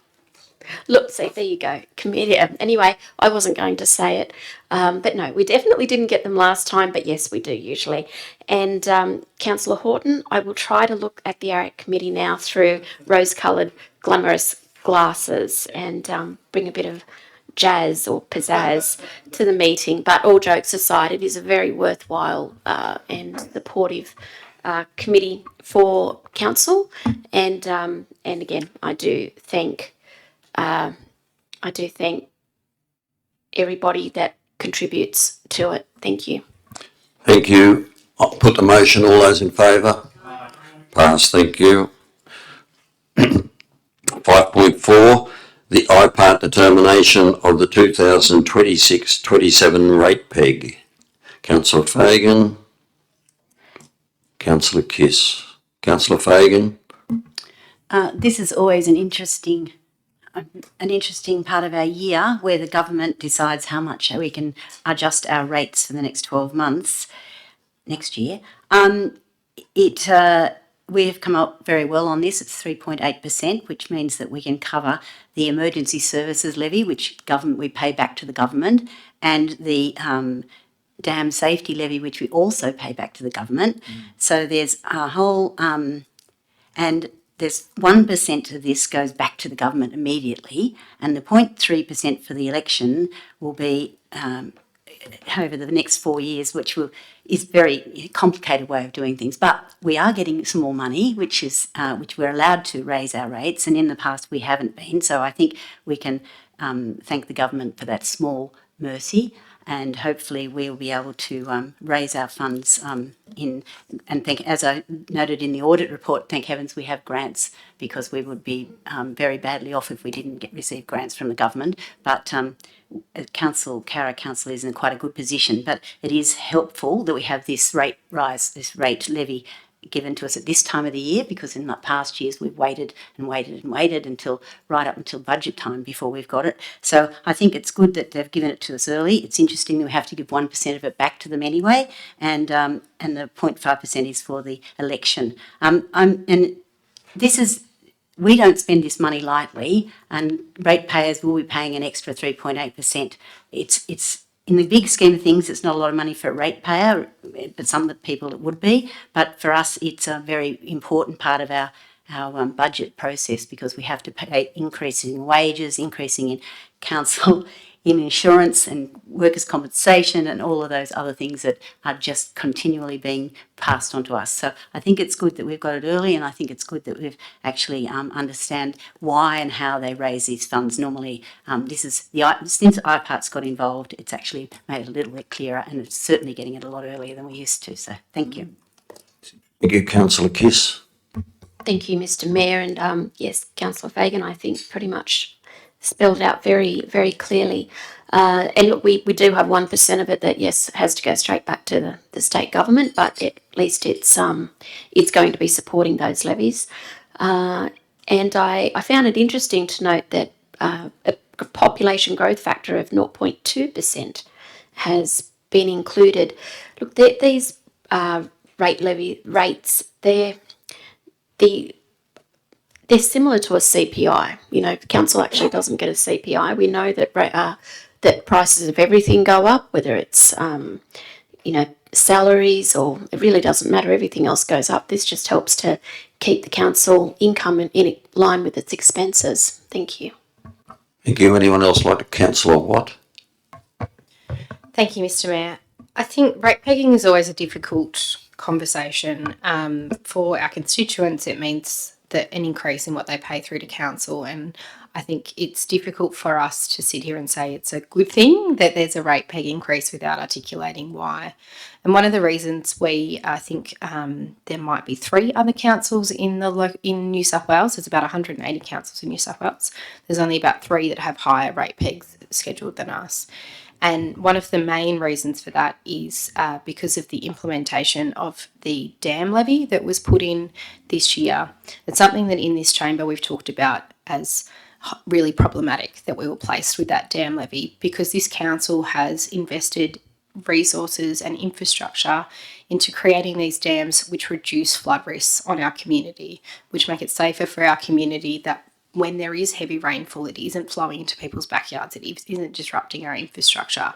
Look, see, there you go. Comedian. Anyway, I wasn't going to say it. But no, we definitely didn't get them last time, but yes, we do usually. And Councillor Horton, I will try to look at the ARIC committee now through rose-coloured, glamorous glasses and bring a bit of jazz or pizzazz to the meeting. But all jokes aside, it is a very worthwhile and supportive committee for council. And again, I do thank everybody that contributes to it. Thank you. Thank you. I'll put the motion. All those in favour? Pass. Thank you. 5.4, the IPART determination of the 2026-27 rate peg. Councillor Fagan. Councillor Kiss. Councillor Fagan. This is always an interesting an interesting part of our year where the government decides how much we can adjust our rates for the next 12 months next year. We have come up very well on this. It's 3.8%, which means that we can cover the emergency services levy, which we pay back to the government, and the dam safety levy, which we also pay back to the government. So there's a whole, and there's 1% of this goes back to the government immediately, and the 0.3% for the election will be over the next 4 years, is very complicated way of doing things. But we are getting some more money, which we're allowed to raise our rates, and in the past we haven't been. So I think we can thank the government for that small mercy, and hopefully we'll be able to raise our funds as I noted in the audit report, thank heavens we have grants, because we would be very badly off if we didn't receive grants from the government. But Cowra Council is in quite a good position, but it is helpful that we have this rate levy given to us at this time of the year, because in the past years we've waited until right up until budget time before we've got it. So I think it's good that they've given it to us early. It's interesting that we have to give 1% of it back to them anyway, and the 0.5% is for the election. We don't spend this money lightly, and ratepayers will be paying an extra 3.8%. It's in the big scheme of things, it's not a lot of money for a ratepayer, but some of the people it would be. But for us, it's a very important part of our budget process, because we have to pay increasing in wages, increasing in council, in insurance and workers' compensation, and all of those other things that are just continually being passed on to us. So I think it's good that we've got it early, and I think it's good that we've actually understand why and how they raise these funds. Normally, since IPART's got involved, it's actually made it a little bit clearer, and it's certainly getting it a lot earlier than we used to. So thank you. Thank you, Councillor Kiss. Thank you, Mr. Mayor, and yes, Councillor Fagan, I think pretty much spelled out very, very clearly. And look, we do have 1% of it that, yes, has to go straight back to the state government, but at least it's going to be supporting those levies. And I found it interesting to note that a population growth factor of 0.2% has been included. Look, these rate levy rates, they're similar to a CPI. You know, the council actually doesn't get a CPI. We know that that prices of everything go up, whether it's salaries, or it really doesn't matter. Everything else goes up. This just helps to keep the council income in line with its expenses. Thank you. Thank you. Anyone else like to? Councillor Watt? Thank you, Mr. Mayor. I think rate pegging is always a difficult conversation. For our constituents, it means that an increase in what they pay through to council, and I think it's difficult for us to sit here and say it's a good thing that there's a rate peg increase without articulating why. And one of the reasons I think there might be 3 other councils in New South Wales. There's about 180 councils in New South Wales. There's only about 3 that have higher rate pegs scheduled than us. And one of the main reasons for that is because of the implementation of the dam levy that was put in this year. It's something that in this chamber we've talked about as really problematic, that we were placed with that dam levy, because this council has invested resources and infrastructure into creating these dams which reduce flood risks on our community, which make it safer for our community, that when there is heavy rainfall, it isn't flowing into people's backyards, it isn't disrupting our infrastructure.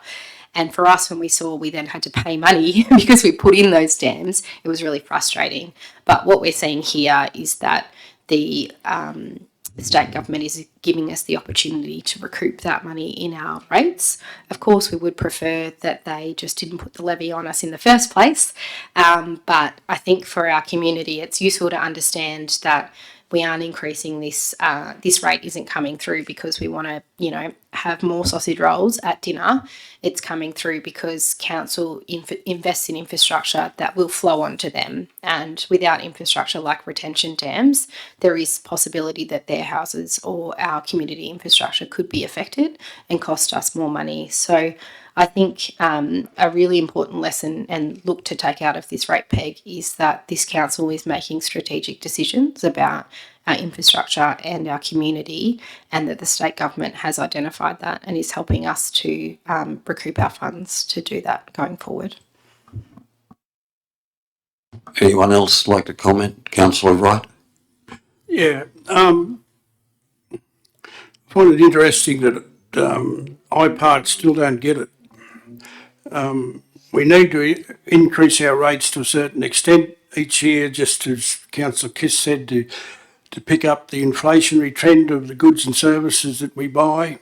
And for us, when we then had to pay money because we put in those dams, it was really frustrating. But what we're seeing here is that the state government is giving us the opportunity to recoup that money in our rates. Of course, we would prefer that they just didn't put the levy on us in the first place. But I think for our community, it's useful to understand that we aren't increasing this. This rate isn't coming through because we want to, have more sausage rolls at dinner. It's coming through because council invests in infrastructure that will flow onto them. And without infrastructure like retention dams, there is possibility that their houses or our community infrastructure could be affected and cost us more money. So I think a really important lesson and look to take out of this rate peg is that this council is making strategic decisions about our infrastructure and our community, and that the state government has identified that and is helping us to recoup our funds to do that going forward. Anyone else like to comment? Councillor Wright? Yeah, find it interesting that IPART still don't get it. We need to increase our rates to a certain extent each year, just as Councillor Kiss said, to pick up the inflationary trend of the goods and services that we buy.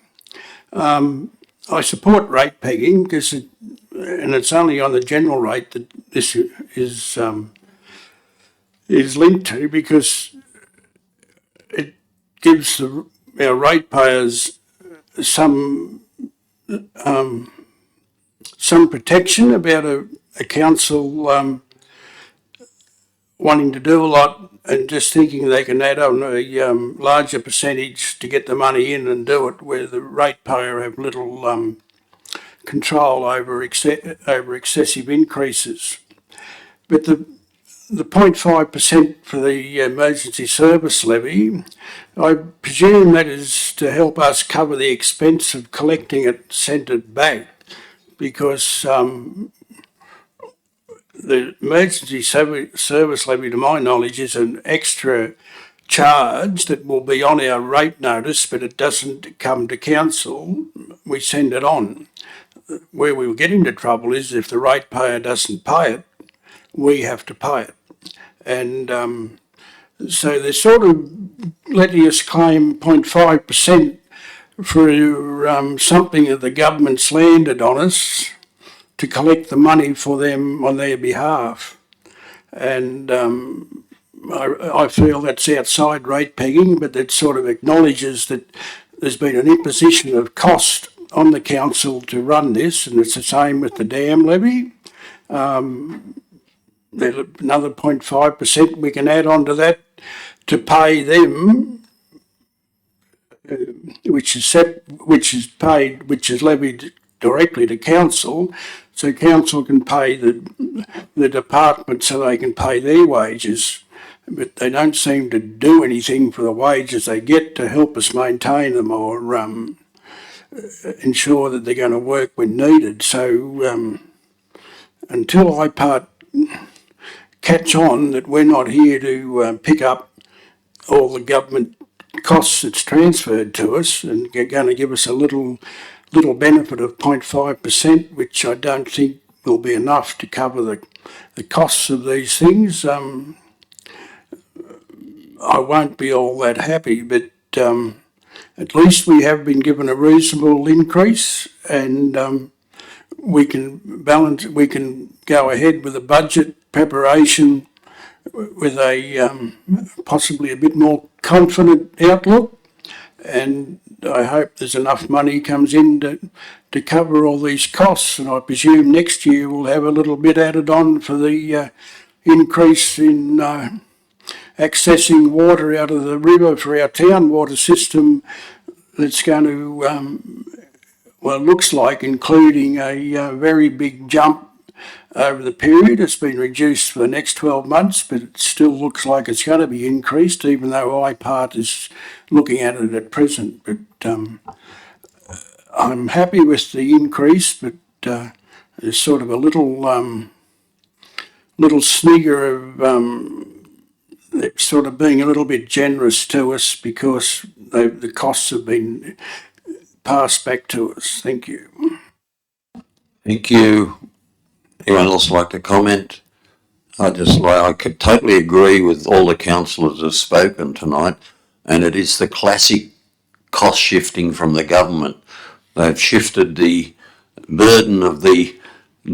I support rate pegging because it's only on the general rate that this is linked to, because it gives our ratepayers some protection about a council wanting to do a lot and just thinking they can add on a larger percentage to get the money in and do it, where the ratepayer have little control over excessive increases. But the 0.5% for the emergency service levy, I presume that is to help us cover the expense of collecting it, sent it back, because the emergency service levy, to my knowledge, is an extra charge that will be on our rate notice, but it doesn't come to council. We send it on. Where we will get into trouble is if the ratepayer doesn't pay it, we have to pay it. And so they're sort of letting us claim 0.5% for something that the government's landed on us to collect the money for them on their behalf. And I feel that's outside rate pegging, but that sort of acknowledges that there's been an imposition of cost on the council to run this, and it's the same with the dam levy. There's another 0.5% we can add on to that to pay them, which is levied directly to council, so council can pay the department so they can pay their wages. But they don't seem to do anything for the wages they get to help us maintain them or ensure that they're going to work when needed. So until IPART catch on that we're not here to pick up all the government costs that's transferred to us and are going to give us a little benefit of 0.5%, which I don't think will be enough to cover the costs of these things, I won't be all that happy. But at least we have been given a reasonable increase, and we can go ahead with a budget preparation with a possibly a bit more confident outlook, and I hope there's enough money comes in to cover all these costs. And I presume next year we'll have a little bit added on for the increase in accessing water out of the river for our town water system. That's going to, looks like including a very big jump over the period. It's been reduced for the next 12 months, but it still looks like it's going to be increased, even though IPART is looking at it at present. But I'm happy with the increase, but there's sort of a little snigger of sort of being a little bit generous to us because the costs have been passed back to us. Thank you. Thank you. Anyone else like to comment? I could totally agree with all the councillors that have spoken tonight, and it is the classic cost shifting from the government. They've shifted the burden of the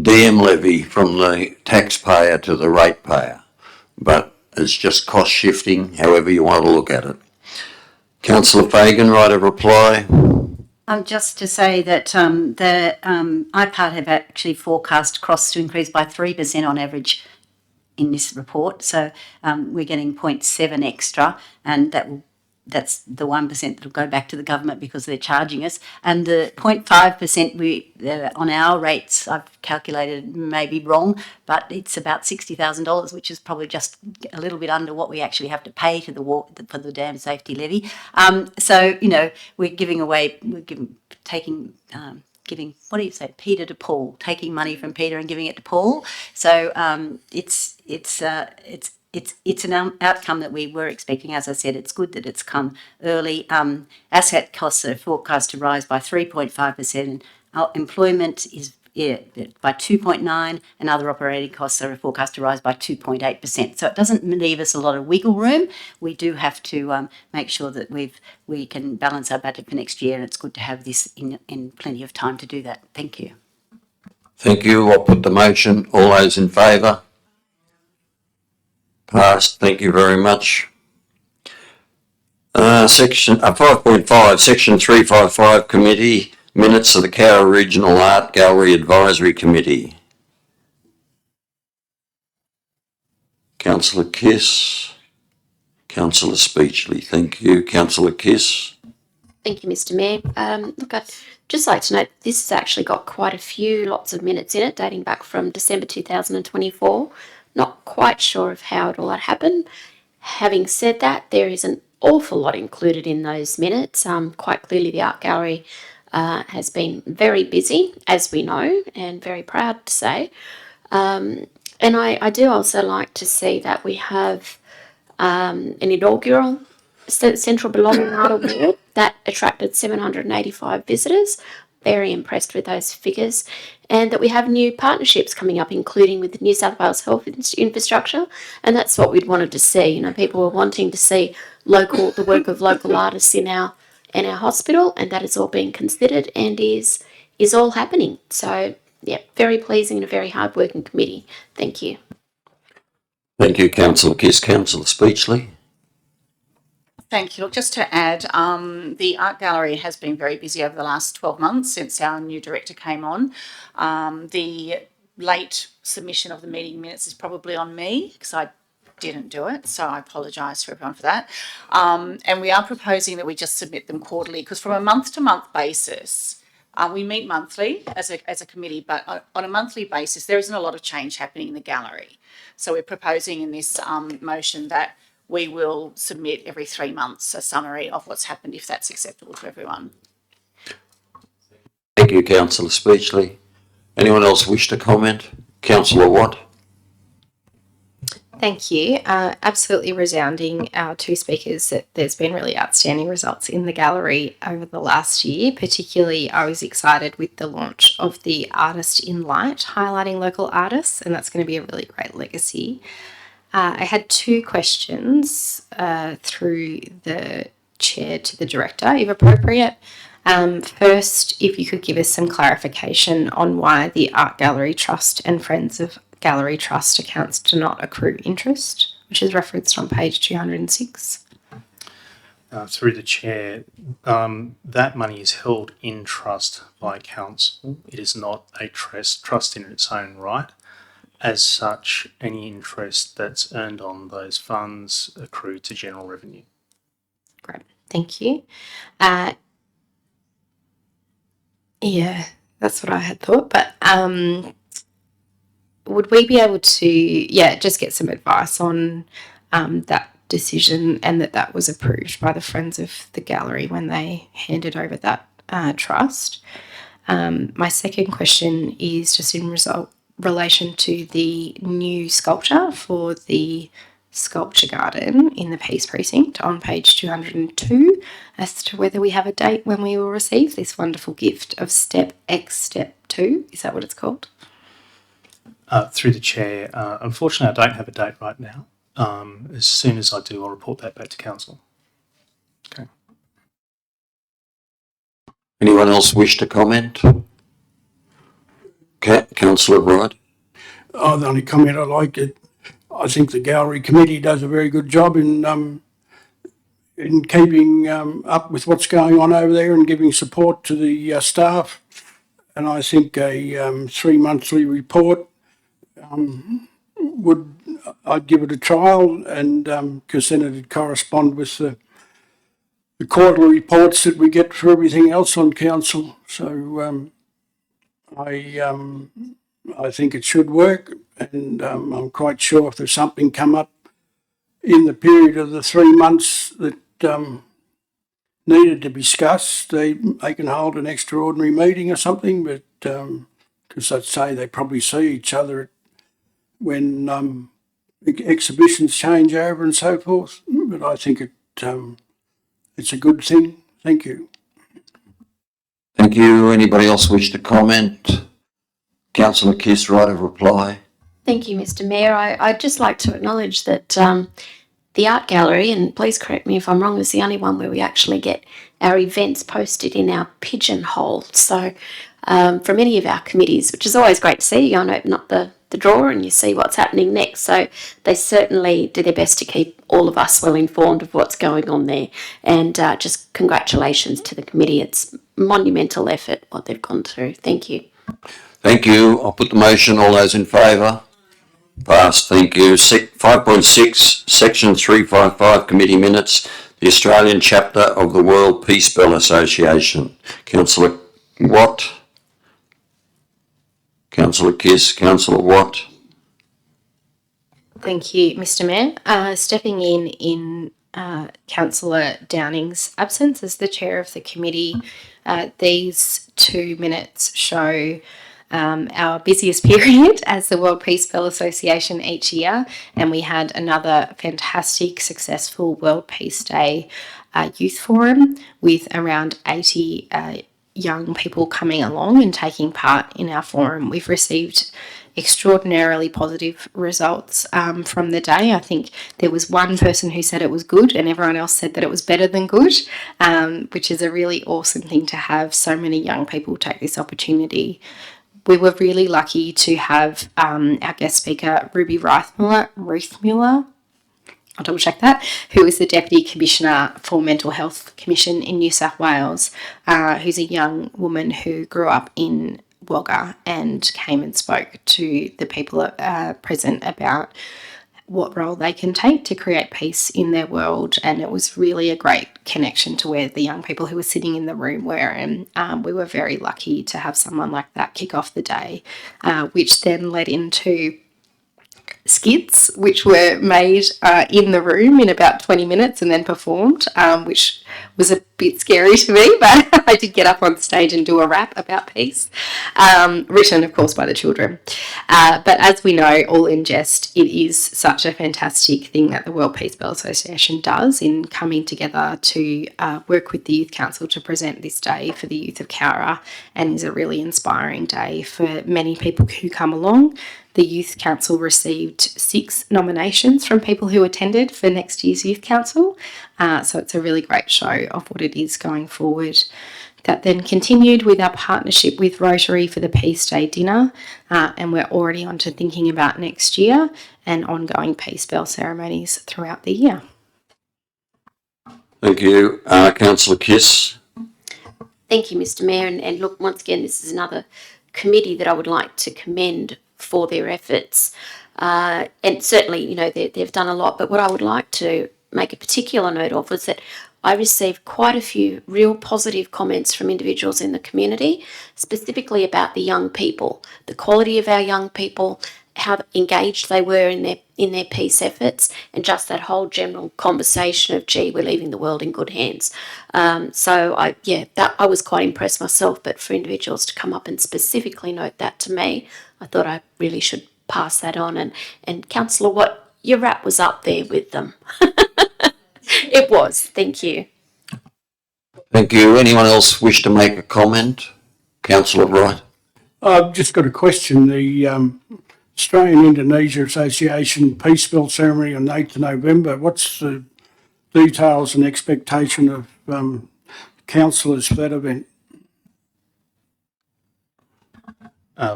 dam levy from the taxpayer to the ratepayer, but it's just cost shifting, however you want to look at it. Councillor Fagan, right of reply? Just to say that the IPART have actually forecast costs to increase by 3% on average in this report. So we're getting 0.7 extra, and that will that's the 1% that'll go back to the government because they're charging us. And the 0.5% on our rates, I've calculated, may be wrong, but it's about $60,000, which is probably just a little bit under what we actually have to pay to for the dam safety levy. So, we're giving, what do you say, Peter to Paul, taking money from Peter and giving it to Paul. So it's an outcome that we were expecting. As I said, it's good that it's come early. Asset costs are forecast to rise by 3.5%, and our employment is by 2.9%, and other operating costs are forecast to rise by 2.8%. So it doesn't leave us a lot of wiggle room. We do have to make sure that we can balance our budget for next year, and it's good to have this in plenty of time to do that. Thank you. Thank you. I'll put the motion. All those in favour? Passed. Thank you very much. Section 5.5, Section 355 Committee Minutes of the Cowra Regional Art Gallery Advisory Committee. Councillor Kiss. Councillor Speechley. Thank you. Councillor Kiss. Thank you, Mr. Mayor. Look, I'd just like to note this has actually got quite a few lots of minutes in it, dating back from December 2024. Not quite sure of how it all happened. Having said that, there is an awful lot included in those minutes. Quite clearly, the art gallery has been very busy, as we know, and very proud to say. And I do also like to see that we have an inaugural Central Belonging Art Award that attracted 785 visitors. Very impressed with those figures. And that we have new partnerships coming up, including with the New South Wales Health Infrastructure. And that's what we'd wanted to see. People were wanting to see the work of local artists in our hospital, and that is all being considered and is all happening. So, yeah, very pleasing and a very hard-working committee. Thank you. Thank you, Councillor Kiss. Councillor Speechley. Thank you. Look, just to add, the art gallery has been very busy over the last 12 months since our new director came on. The late submission of the meeting minutes is probably on me because I didn't do it, so I apologise to everyone for that. And we are proposing that we just submit them quarterly because from a month-to-month basis, we meet monthly as a committee, but on a monthly basis, there isn't a lot of change happening in the gallery. So we're proposing in this motion that we will submit every 3 months a summary of what's happened, if that's acceptable to everyone. Thank you, Councillor Speechley. Anyone else wish to comment? Councillor Watt. Thank you. Absolutely resounding, our two speakers, that there's been really outstanding results in the gallery over the last year. Particularly, I was excited with the launch of the Artist in Light, highlighting local artists, and that's going to be a really great legacy. I had 2 questions through the chair to the director, if appropriate. First, if you could give us some clarification on why the Art Gallery Trust and Friends of Gallery Trust accounts do not accrue interest, which is referenced on page 206. Through the chair, that money is held in trust by council. It is not a trust in its own right. As such, any interest that's earned on those funds accrue to general revenue. Great, thank you. Yeah, that's what I had thought, but would we be able to, just get some advice on that decision and that was approved by the Friends of the Gallery when they handed over that trust? My second question is just in relation to the new sculpture for the sculpture garden in the Peace Precinct on page 202, as to whether we have a date when we will receive this wonderful gift of Step X Step 2. Is that what it's called? Through the chair, unfortunately, I don't have a date right now. As soon as I do, I'll report that back to council. Okay. Anyone else wish to comment? Councillor Wright. The only comment I like it, I think the gallery committee does a very good job in keeping up with what's going on over there and giving support to the staff. And I think a 3 monthly report I'd give it a trial, and because then it'd correspond with the quarterly reports that we get for everything else on council. So I think it should work, and I'm quite sure if there's something come up in the period of the 3 months that needed to be discussed, they can hold an extraordinary meeting or something, but because I'd say they probably see each other when exhibitions change over and so forth. But I think it's a good thing. Thank you. Thank you. Anybody else wish to comment? Councillor Kiss, right of reply. Thank you, Mr. Mayor. I'd just like to acknowledge that the art gallery, and please correct me if I'm wrong, is the only one where we actually get our events posted in our pigeonhole. So from any of our committees, which is always great to see, you go and open up the drawer and you see what's happening next. So they certainly do their best to keep all of us well informed of what's going on there. And just congratulations to the committee. It's monumental effort what they've gone through. Thank you. Thank you. I'll put the motion. All those in favour? Passed. Thank you. 5.6, Section 355, Committee Minutes, the Australian Chapter of the World Peace Bell Association. Councillor Watt. Councillor Kiss. Councillor Watt. Thank you, Mr. Mayor. Stepping in Councillor Downing's absence as the chair of the committee, these 2 minutes show our busiest period as the World Peace Bell Association each year, and we had another fantastic, successful World Peace Day youth forum with around 80 young people coming along and taking part in our forum. We've received extraordinarily positive results from the day. I think there was one person who said it was good and everyone else said that it was better than good, which is a really awesome thing to have so many young people take this opportunity. We were really lucky to have our guest speaker, Ruby Ruthmuller, I'll double check that, who is the Deputy Commissioner for Mental Health Commission in New South Wales, who's a young woman who grew up in Wagga and came and spoke to the people present about what role they can take to create peace in their world. And it was really a great connection to where the young people who were sitting in the room were. And we were very lucky to have someone like that kick off the day, which then led into skits which were made in the room in about 20 minutes and then performed, which was a bit scary to me, but I did get up on stage and do a rap about peace, written of course by the children. But as we know, all in jest, it is such a fantastic thing that the World Peace Bell Association does in coming together to work with the Youth Council to present this day for the youth of Cowra, and is a really inspiring day for many people who come along. The Youth Council received 6 nominations from people who attended for next year's Youth Council. So it's a really great show of what it is going forward. That then continued with our partnership with Rotary for the Peace Day dinner. And we're already on to thinking about next year and ongoing Peace Bell ceremonies throughout the year. Thank you. Councillor Kiss. Thank you, Mr. Mayor. And look, once again, this is another committee that I would like to commend for their efforts. And certainly, you know, they've done a lot. But what I would like to make a particular note of was that I received quite a few real positive comments from individuals in the community, specifically about the young people, the quality of our young people, how engaged they were in their peace efforts, and just that whole general conversation of, gee, we're leaving the world in good hands. So I was quite impressed myself, but for individuals to come up and specifically note that to me, I thought I really should pass that on. And Councillor Watt, your rap was up there with them. It was. Thank you. Thank you. Anyone else wish to make a comment? Councillor Wright. I've just got a question. The Australian-Indonesia Association Peace Bell ceremony on 8th of November. What's the details and expectation of councillors for that event?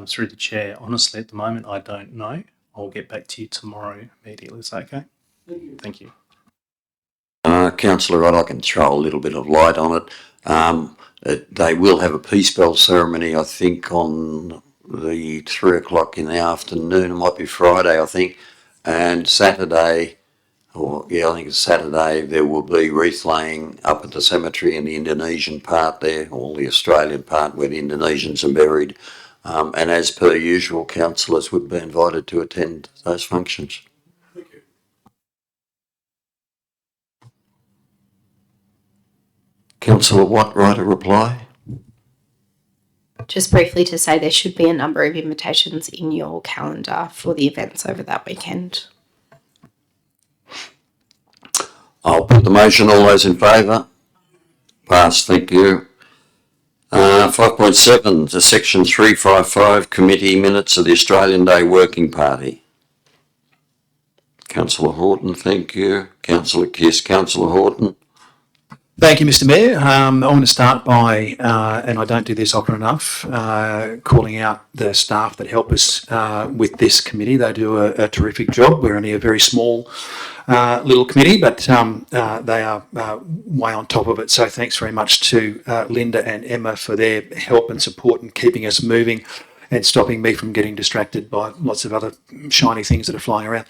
Through the chair, honestly, at the moment, I don't know. I'll get back to you tomorrow immediately. Is that okay? Thank you. Councillor Wright, I can throw a little bit of light on it. They will have a peace bell ceremony, I think, on the 3 o'clock in the afternoon. It might be Friday, I think, and Saturday I think it's Saturday, there will be wreath laying up at the cemetery in the Indonesian part there, or the Australian part where the Indonesians are buried. And as per usual, councillors would be invited to attend those functions. Councillor Watt, right a reply? Just briefly to say there should be a number of invitations in your calendar for the events over that weekend. I'll put the motion. All those in favour? Passed, thank you. 5.7 to section 355 committee minutes of the Australian Day Working Party. Councillor Horton, thank you. Councillor Kiss. Councillor Horton. Thank you, Mr. Mayor. I want to start by, and I don't do this often enough, calling out the staff that help us with this committee. They do a terrific job. We're only a very small little committee, but they are way on top of it. So thanks very much to Linda and Emma for their help and support in keeping us moving and stopping me from getting distracted by lots of other shiny things that are flying around.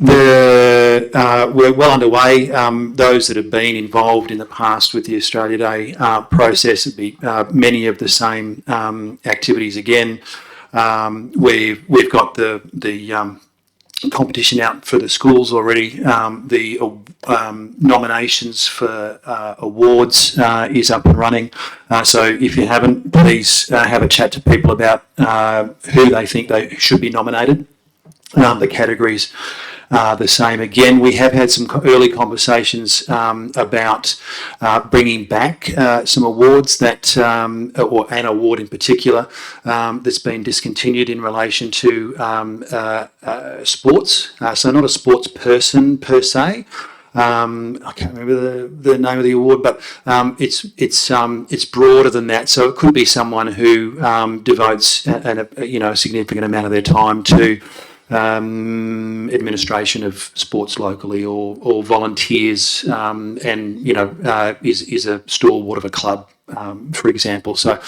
We're well underway. Those that have been involved in the past with the Australia Day process would be many of the same activities again. We've got the competition out for the schools already. The nominations for awards is up and running. So if you haven't, please have a chat to people about who they think they should be nominated. The categories are the same. Again, we have had some early conversations about bringing back some awards that, or an award in particular, that's been discontinued in relation to sports. So not a sports person per se. I can't remember the name of the award, but it's broader than that. So it could be someone who devotes a significant amount of their time to administration of sports locally, or volunteers, and is a stalwart of a club, for example. So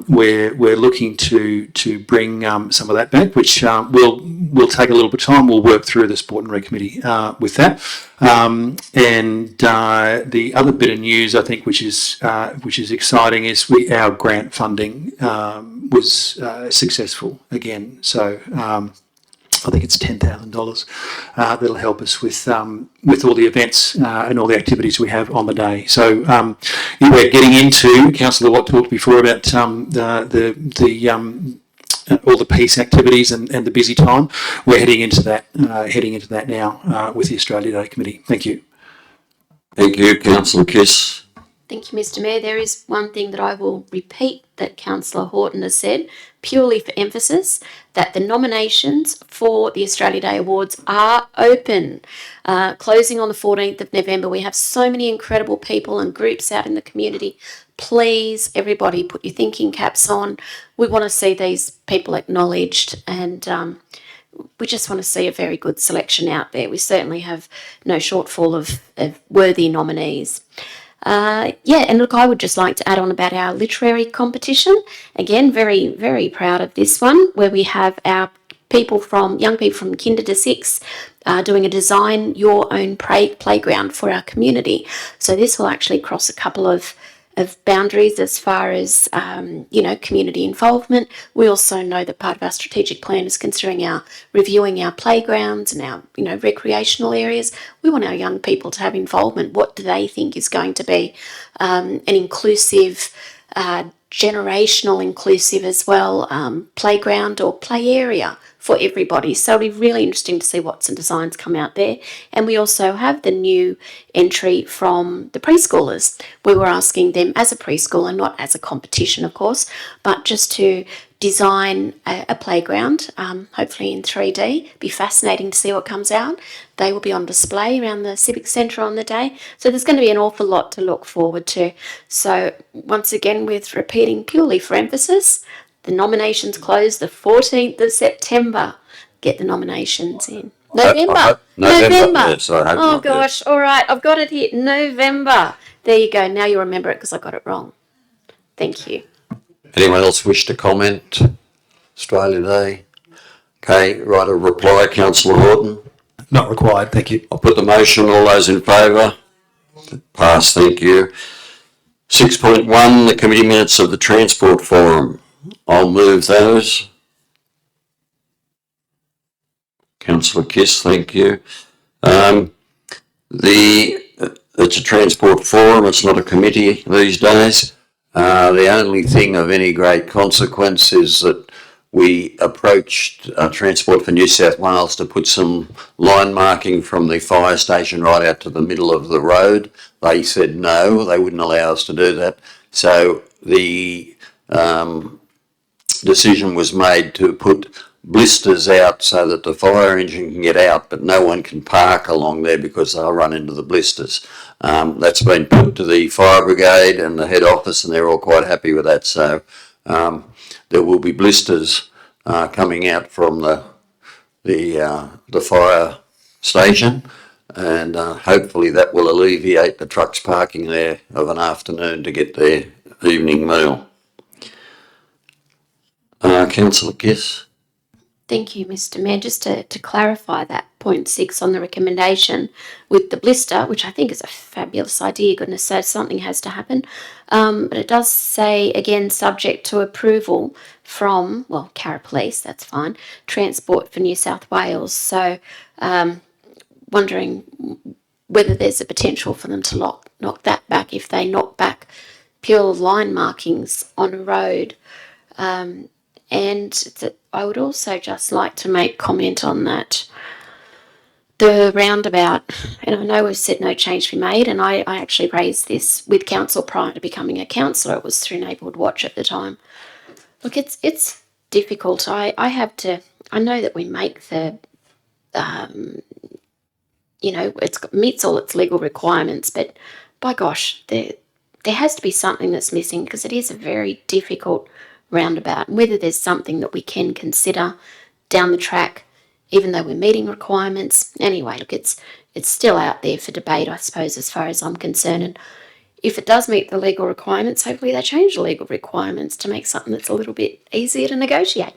we're looking to bring some of that back, which will take a little bit of time. We'll work through the Sport and Rec Committee with that. And the other bit of news, I think, which is exciting, is our grant funding was successful again. So I think it's $10,000 that'll help us with all the events and all the activities we have on the day. So we're getting into, Councillor Watt talked before about all the peace activities and the busy time. We're heading into that now with the Australia Day Committee. Thank you. Thank you, Councillor Kiss. Thank you, Mr. Mayor. There is one thing that I will repeat that Councillor Horton has said, purely for emphasis, that the nominations for the Australia Day Awards are open. Closing on the 14th of November. We have so many incredible people and groups out in the community. Please, everybody, put your thinking caps on. We want to see these people acknowledged, and we just want to see a very good selection out there. We certainly have no shortfall of worthy nominees. And look, I would just like to add on about our literary competition. Again, very, very proud of this one, where we have our young people from kinder to 6 doing a design your own playground for our community. So this will actually cross a couple of boundaries as far as, community involvement. We also know that part of our strategic plan is reviewing our playgrounds and our, recreational areas. We want our young people to have involvement. What do they think is going to be an inclusive, generational inclusive as well, playground or play area for everybody. So it'll be really interesting to see what some designs come out there. And we also have the new entry from the preschoolers. We were asking them as a preschooler, not as a competition, of course, but just to design a playground, hopefully in 3D. Be fascinating to see what comes out. They will be on display around the Civic Centre on the day. So there's going to be an awful lot to look forward to. So once again, with repeating purely for emphasis, the nominations close the 14th of September. Get the nominations in. November. Yes, I hope Oh, not, gosh. yes. All right. I've got it here. November. There you go. Now you remember it because I got it wrong. Thank you. Anyone else wish to comment? Australia Day. Okay, right, a reply, Councillor Horton. Not required, thank you. I'll put the motion. All those in favour? Pass, thank you. 6.1, the committee minutes of the Transport Forum. I'll move those. Councillor Kiss, thank you. It's a Transport Forum, it's not a committee these days. The only thing of any great consequence is that we approached Transport for New South Wales to put some line marking from the fire station right out to the middle of the road. They said no, they wouldn't allow us to do that. So the decision was made to put blisters out so that the fire engine can get out, but no one can park along there because they'll run into the blisters. That's been put to the fire brigade and the head office, and they're all quite happy with that. So there will be blisters coming out from the fire station, and hopefully that will alleviate the trucks parking there of an afternoon to get their evening meal. Councillor Kiss. Thank you, Mr. Mayor. Just to clarify that point 6 on the recommendation with the blister, which I think is a fabulous idea, goodness sakes, something has to happen. But it does say, again, subject to approval from, well, Cowra Police, that's fine, Transport for New South Wales. So wondering whether there's a potential for them to knock that back if they knock back pure line markings on a road. And I would also just like to make comment on that. The roundabout, and I know we've said no change be made, and I actually raised this with council prior to becoming a councillor. It was through Neighbourhood Watch at the time. Look, it's difficult. I know that we make the, it meets all its legal requirements, but by gosh, there has to be something that's missing because it is a very difficult roundabout, and whether there's something that we can consider down the track, even though we're meeting requirements. Anyway, look, it's still out there for debate, I suppose, as far as I'm concerned. And if it does meet the legal requirements, hopefully they change the legal requirements to make something that's a little bit easier to negotiate.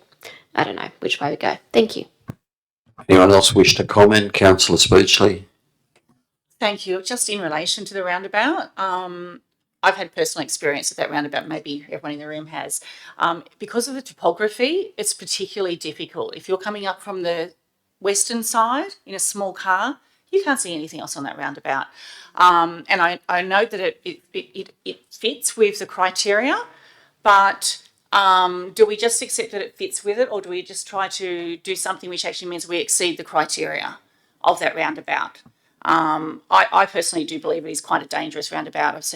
I don't know which way we go. Thank you. Anyone else wish to comment? Councillor Speechley. Thank you. Just in relation to the roundabout, I've had personal experience with that roundabout, maybe everyone in the room has. Because of the topography, it's particularly difficult. If you're coming up from the western side in a small car, you can't see anything else on that roundabout. And I know that it fits with the criteria, but do we just accept that it fits with it, or do we just try to do something which actually means we exceed the criteria of that roundabout? I personally do believe it is quite a dangerous roundabout.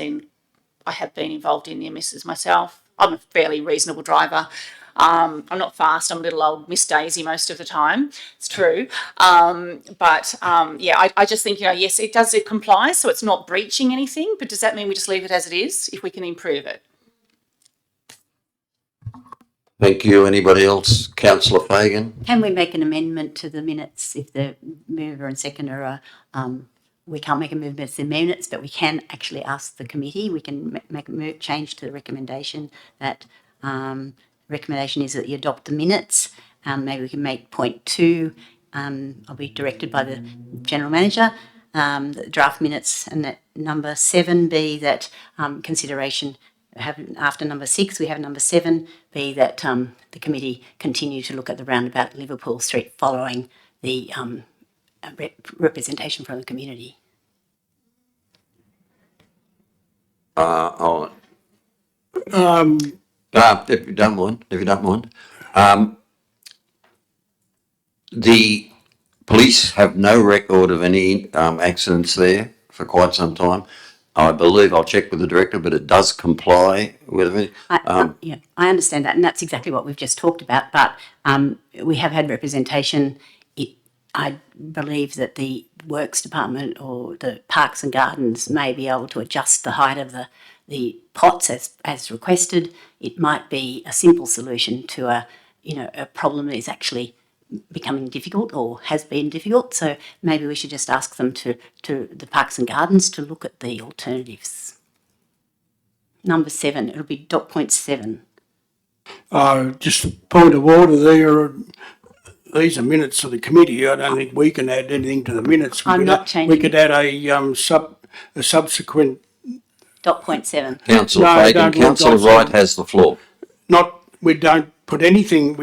I have been involved in near misses myself. I'm a fairly reasonable driver. I'm not fast. I'm a little old Miss Daisy most of the time. It's true. I just think, yes, it complies, so it's not breaching anything, but does that mean we just leave it as it is if we can improve it? Thank you. Anybody else? Councillor Fagan. Can we make an amendment to the minutes if the mover and seconder are, we can't make a movement to the minutes, but we can actually ask the committee. We can make a change to the recommendation that recommendation is that you adopt the minutes. Maybe we can make point 2. I'll be directed by the General Manager. The draft minutes, and that number 7 be that consideration. After number 6, we have number 7 be that the committee continue to look at the roundabout at Liverpool Street following the representation from the community. If you don't mind, the police have no record of any accidents there for quite some time. I believe, I'll check with the director, but it does comply with it. I understand that, and that's exactly what we've just talked about. But we have had representation. I believe that the Works Department or the Parks and Gardens may be able to adjust the height of the pots as requested. It might be a simple solution to a problem that is actually becoming difficult or has been difficult. So maybe we should just ask them to the Parks and Gardens to look at the alternatives. Number 7, it'll be dot point 7. Just a point of order there. these are minutes of the committee. I don't think we can add anything to the minutes. I'm not changing. We could add a subsequent. .7. Councillor No, Fagan, don't want Councillor dots Wright on. has the floor. We don't put anything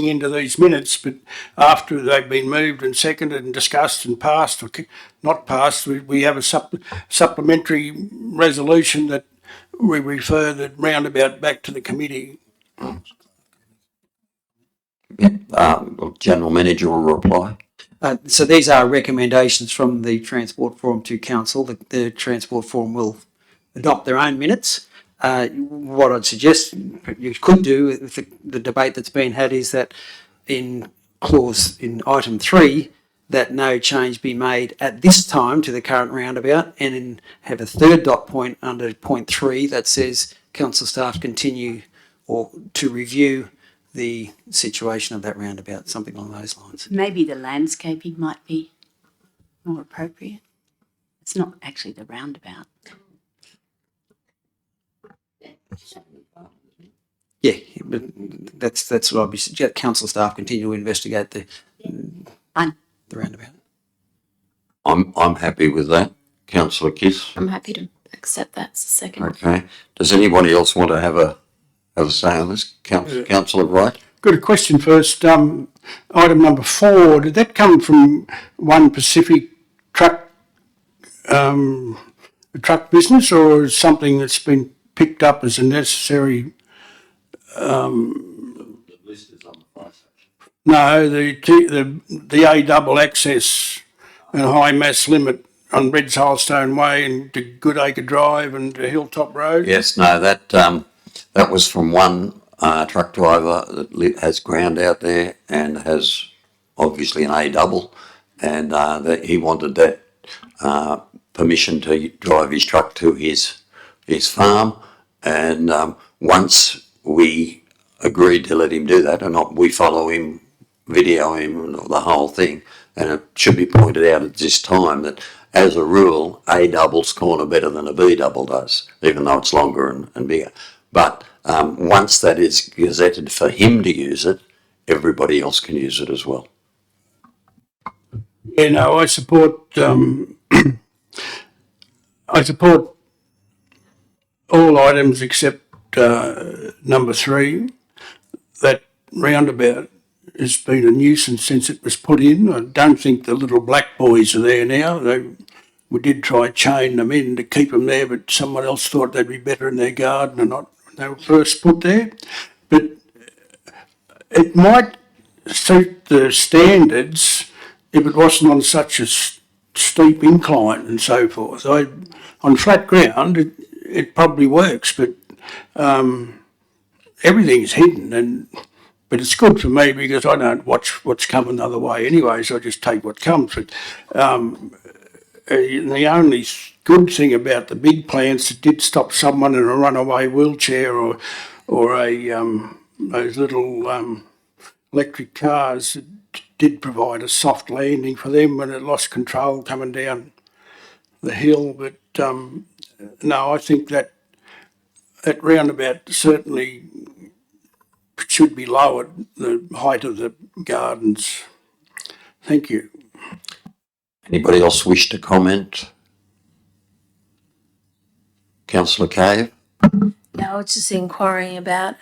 into these minutes, but after they've been moved and seconded and discussed and passed or not passed, we have a supplementary resolution that we refer the roundabout back to the committee. General Manager will reply. So these are recommendations from the Transport Forum to Council. The Transport Forum will adopt their own minutes. What I'd suggest you could do with the debate that's been had is that in item 3, that no change be made at this time to the current roundabout, and then have a third dot point under point 3 that says council staff continue or to review the situation of that roundabout, something along those lines. Maybe the landscaping might be more appropriate. It's not actually the roundabout. Yeah, but that's what I'd be suggesting. Council staff continue to investigate the roundabout. I'm happy with that. Councillor Kiss. I'm happy to accept that as a second. Okay. Does anybody else want to have a say on this? Councillor Wright. Got a question first. Item number 4, did that come from One Pacific truck business, or is something that's been picked up as a necessary? No, the A double access and high mass limit on Red's Holestone Way and to Goodacre Drive and to Hilltop Road. Yes, no, that was from one truck driver that has ground out there and has obviously an A double, and that he wanted that permission to drive his truck to his farm, and once we agreed to let him do that, and we follow him, video him, the whole thing, and it should be pointed out at this time that as a rule, A doubles corner better than a B double does, even though it's longer and bigger. But once that is gazetted for him to use it, everybody else can use it as well. Yeah, no, I support all items except number 3. That roundabout has been a nuisance since it was put in. I don't think the little black boys are there now. We did try chain them in to keep them there, but someone else thought they'd be better in their garden or not when they were first put there. But it might suit the standards if it wasn't on such a steep incline and so forth. On flat ground, it probably works, but everything's hidden, but it's good for me because I don't watch what's coming the other way anyway, so I just take what comes. But the only good thing about the big plants, it did stop someone in a runaway wheelchair or those little electric cars. It did provide a soft landing for them when it lost control coming down the hill. But no, I think that roundabout certainly should be lowered, the height of the gardens. Thank you. Anybody else wish to comment? Councillor Cave? No, I was just inquiring about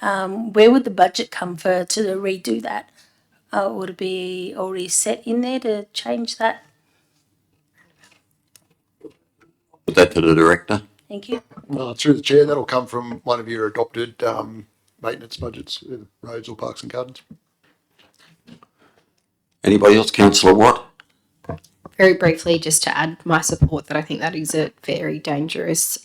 where would the budget come for to redo that? Would it be already set in there to change that? Put that to the director. Thank you. Through the chair, that'll come from one of your adopted maintenance budgets, roads or parks and gardens. Anybody else? Councillor Watt? Very briefly, just to add my support that I think that is a very dangerous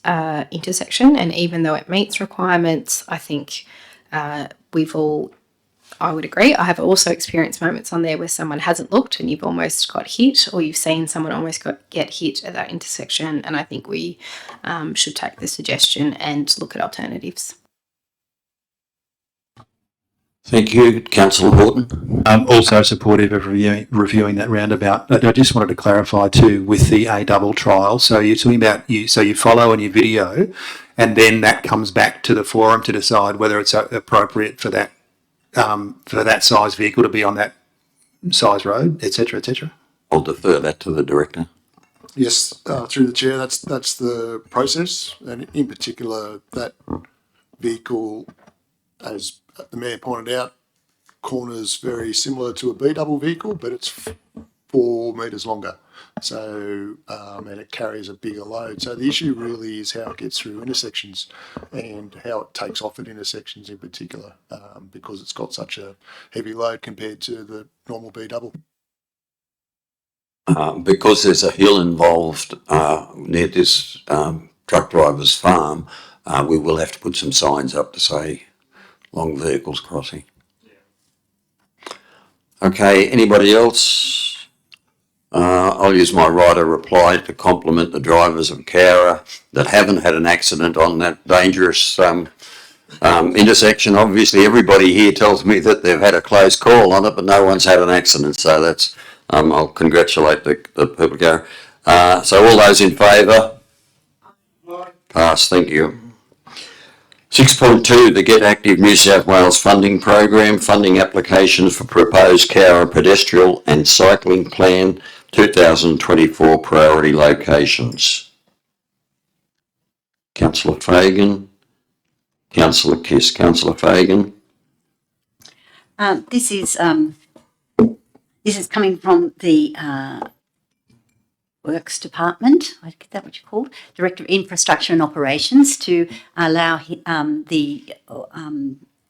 intersection, and even though it meets requirements, I think I would agree. I have also experienced moments on there where someone hasn't looked and you've almost got hit, or you've seen someone almost get hit at that intersection, and I think we should take the suggestion and look at alternatives. Thank you. Councillor Horton? I'm also supportive of reviewing that roundabout. But I just wanted to clarify too with the A double trial. So you're talking about you follow and you video, and then that comes back to the forum to decide whether it's appropriate for that size vehicle to be on that size road, et cetera, et cetera? I'll defer that to the director. Yes, through the chair, that's the process, and in particular, that vehicle, as the mayor pointed out, corners very similar to a B-double vehicle, but it's 4 metres longer. So, and it carries a bigger load. So the issue really is how it gets through intersections and how it takes off at intersections in particular, because it's got such a heavy load compared to the normal B-double. Because there's a hill involved near this truck driver's farm, we will have to put some signs up to say long vehicles crossing. Okay, anybody else? I'll use my right of reply to compliment the drivers of Cowra that haven't had an accident on that dangerous intersection. Obviously, everybody here tells me that they've had a close call on it, but no one's had an accident. So that's, I'll congratulate the people go. So all those in favour? Pass, thank you. 6.2, the Get Active New South Wales funding program, funding applications for proposed Cowra pedestrian and cycling plan 2024 priority locations. Councillor Fagan, Councillor Kiss. Councillor Fagan. This is coming from the Works Department. I get that what you called Director of Infrastructure and Operations to allow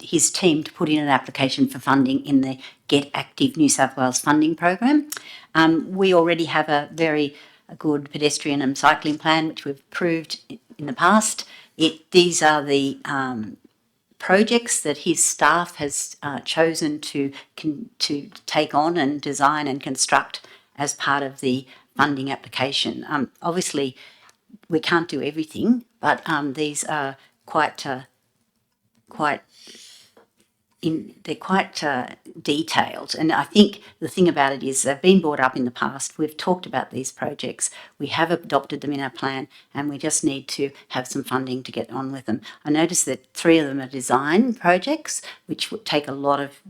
his team to put in an application for funding in the Get Active New South Wales funding program. We already have a very good pedestrian and cycling plan which we've approved in the past. These are the projects that his staff has chosen to take on and design and construct as part of the funding application. Obviously, we can't do everything, but these are they're quite detailed. And I think the thing about it is they've been brought up in the past. We've talked about these projects. We have adopted them in our plan, and we just need to have some funding to get on with them. I noticed that 3 of them are design projects, which would take a lot of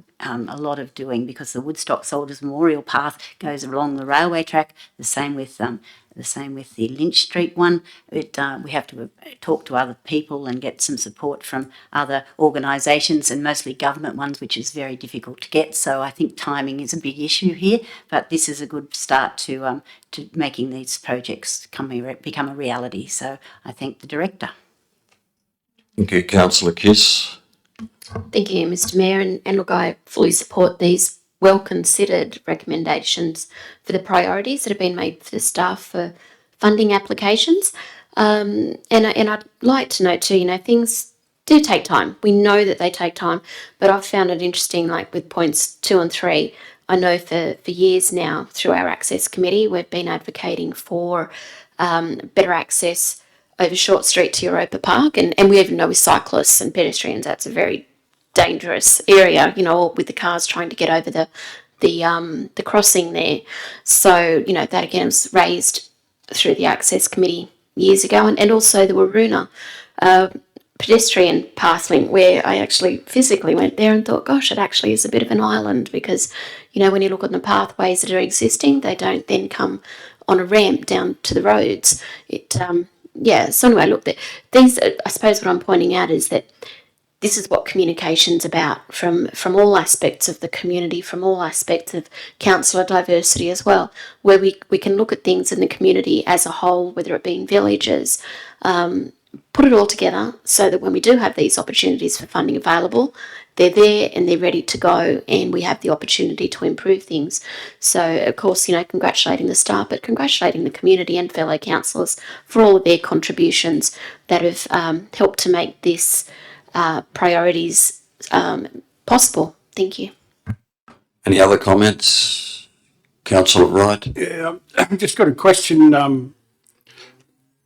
doing, because the Woodstock Soldiers Memorial Path goes along the railway track. The same with the Lynch Street one. We have to talk to other people and get some support from other organisations, and mostly government ones, which is very difficult to get. So I think timing is a big issue here, but this is a good start to making these projects become a reality. So I thank the director. Thank you, Councillor Kiss. Thank you, Mr. Mayor, and look, I fully support these well-considered recommendations for the priorities that have been made for the staff for funding applications. And I'd like to note too, things do take time. We know that they take time, but I've found it interesting, like with points 2 and 3, I know for years now through our access committee, we've been advocating for better access over Short Street to Europa Park, and we even know with cyclists and pedestrians that's a very dangerous area, with the cars trying to get over the crossing there. So, that again was raised through the Access Committee years ago, and also the Waroona pedestrian path link, where I actually physically went there and thought, gosh, it actually is a bit of an island, because, when you look at the pathways that are existing, they don't then come on a ramp down to the roads. So anyway, look, these, I suppose what I'm pointing out is that this is what communication's about from all aspects of the community, from all aspects of councillor diversity as well, where we can look at things in the community as a whole, whether it be in villages, put it all together so that when we do have these opportunities for funding available, they're there and they're ready to go, and we have the opportunity to improve things. So, of course, congratulating the staff, but congratulating the community and fellow councillors for all of their contributions that have helped to make this priorities possible. Thank you. Any other comments? Councillor Wright. Yeah, I've just got a question.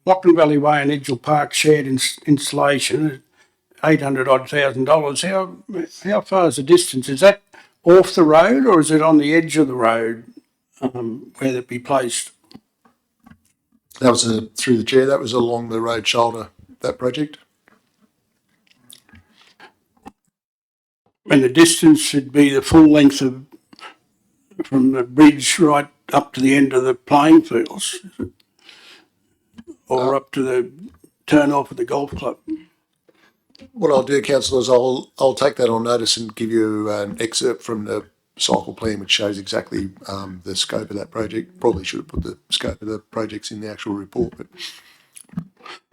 Lachlan Valley Way and Edgell Park shared installation, $800,000. How far is the distance? Is that off the road, or is it on the edge of the road where it be placed? That was through the chair. That was along the road shoulder, that project. And the distance should be the full length of from the bridge right up to the end of the playing fields? Or up to the turn off at the golf club? What I'll do, councillor, is I'll take that on notice and give you an excerpt from the cycle plan which shows exactly the scope of that project. Probably should have put the scope of the projects in the actual report, but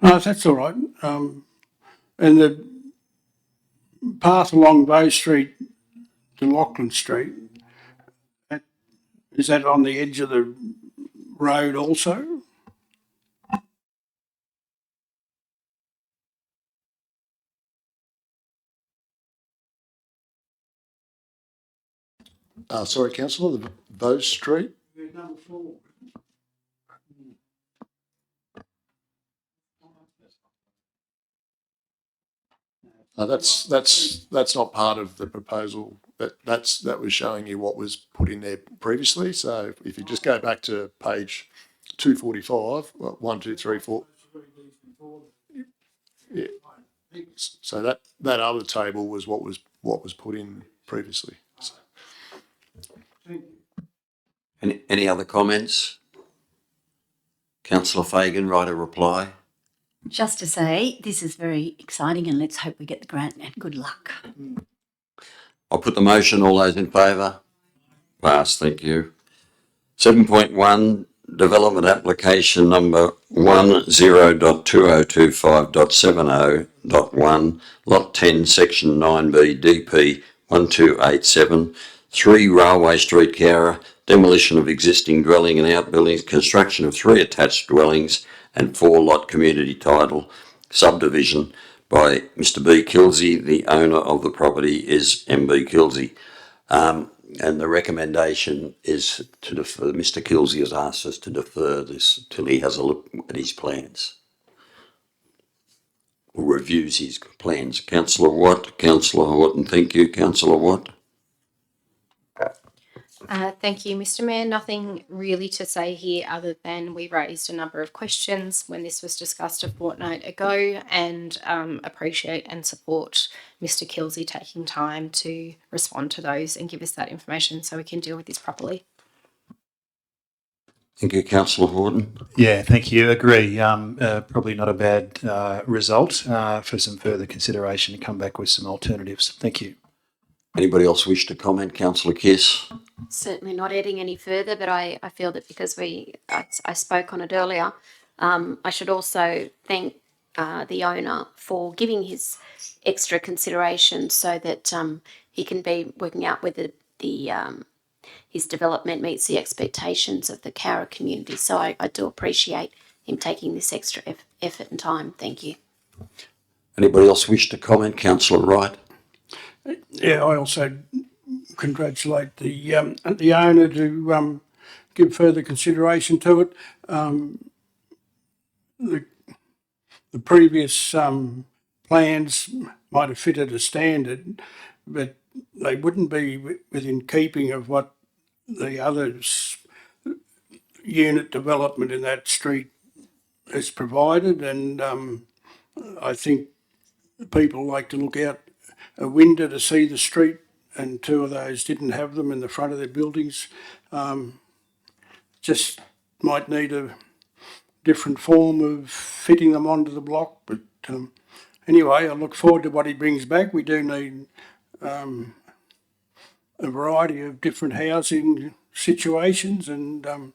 No, that's all right. And the path along Bow Street to Lachlan Street, is that on the edge of the road also? sorry, councillor, the Bow Street. Number 4. That's not part of the proposal. That was showing you what was put in there previously. So if you just go back to page 245, 1, 2, 3, 4. Yeah. So that other table was what was put in previously. So. Any other comments? Councillor Fagan, write a reply. Just to say, this is very exciting and let's hope we get the grant and good luck. I'll put the motion. All those in favour? Pass, thank you. 7.1, development application number 10.2025.70.1, lot 10, section 9B, DP 1287, 3 Railway Street, Cowra, demolition of existing dwelling and outbuildings, construction of 3 attached dwellings and 4 lot community title subdivision by Mr. B. Kilsey. The owner of the property is MB Kilsey. And the recommendation is to defer. Mr. Kilsey has asked us to defer this till he has a look at his plans or reviews his plans. Councillor Watt, Councillor Horton, thank you. Councillor Watt. Thank you, Mr. Mayor. Nothing really to say here other than we raised a number of questions when this was discussed a fortnight ago, and appreciate and support Mr. Kilsey taking time to respond to those and give us that information so we can deal with this properly. Thank you, Councillor Horton. Yeah, thank you. Agree. Probably not a bad result for some further consideration to come back with some alternatives. Thank you. Anybody else wish to comment? Councillor Kiss. Certainly not adding any further, but I feel that because I spoke on it earlier, I should also thank the owner for giving his extra consideration so that he can be working out whether his development meets the expectations of the Cowra community. So I do appreciate him taking this extra effort and time. Thank you. Anybody else wish to comment? Councillor Wright. Yeah, I also congratulate the owner to give further consideration to it. The previous plans might have fitted a standard, but they wouldn't be within keeping of what the other unit development in that street has provided, and I think people like to look out a window to see the street, and 2 of those didn't have them in the front of their buildings. Just might need a different form of fitting them onto the block, but anyway, I look forward to what he brings back. We do need a variety of different housing situations, and I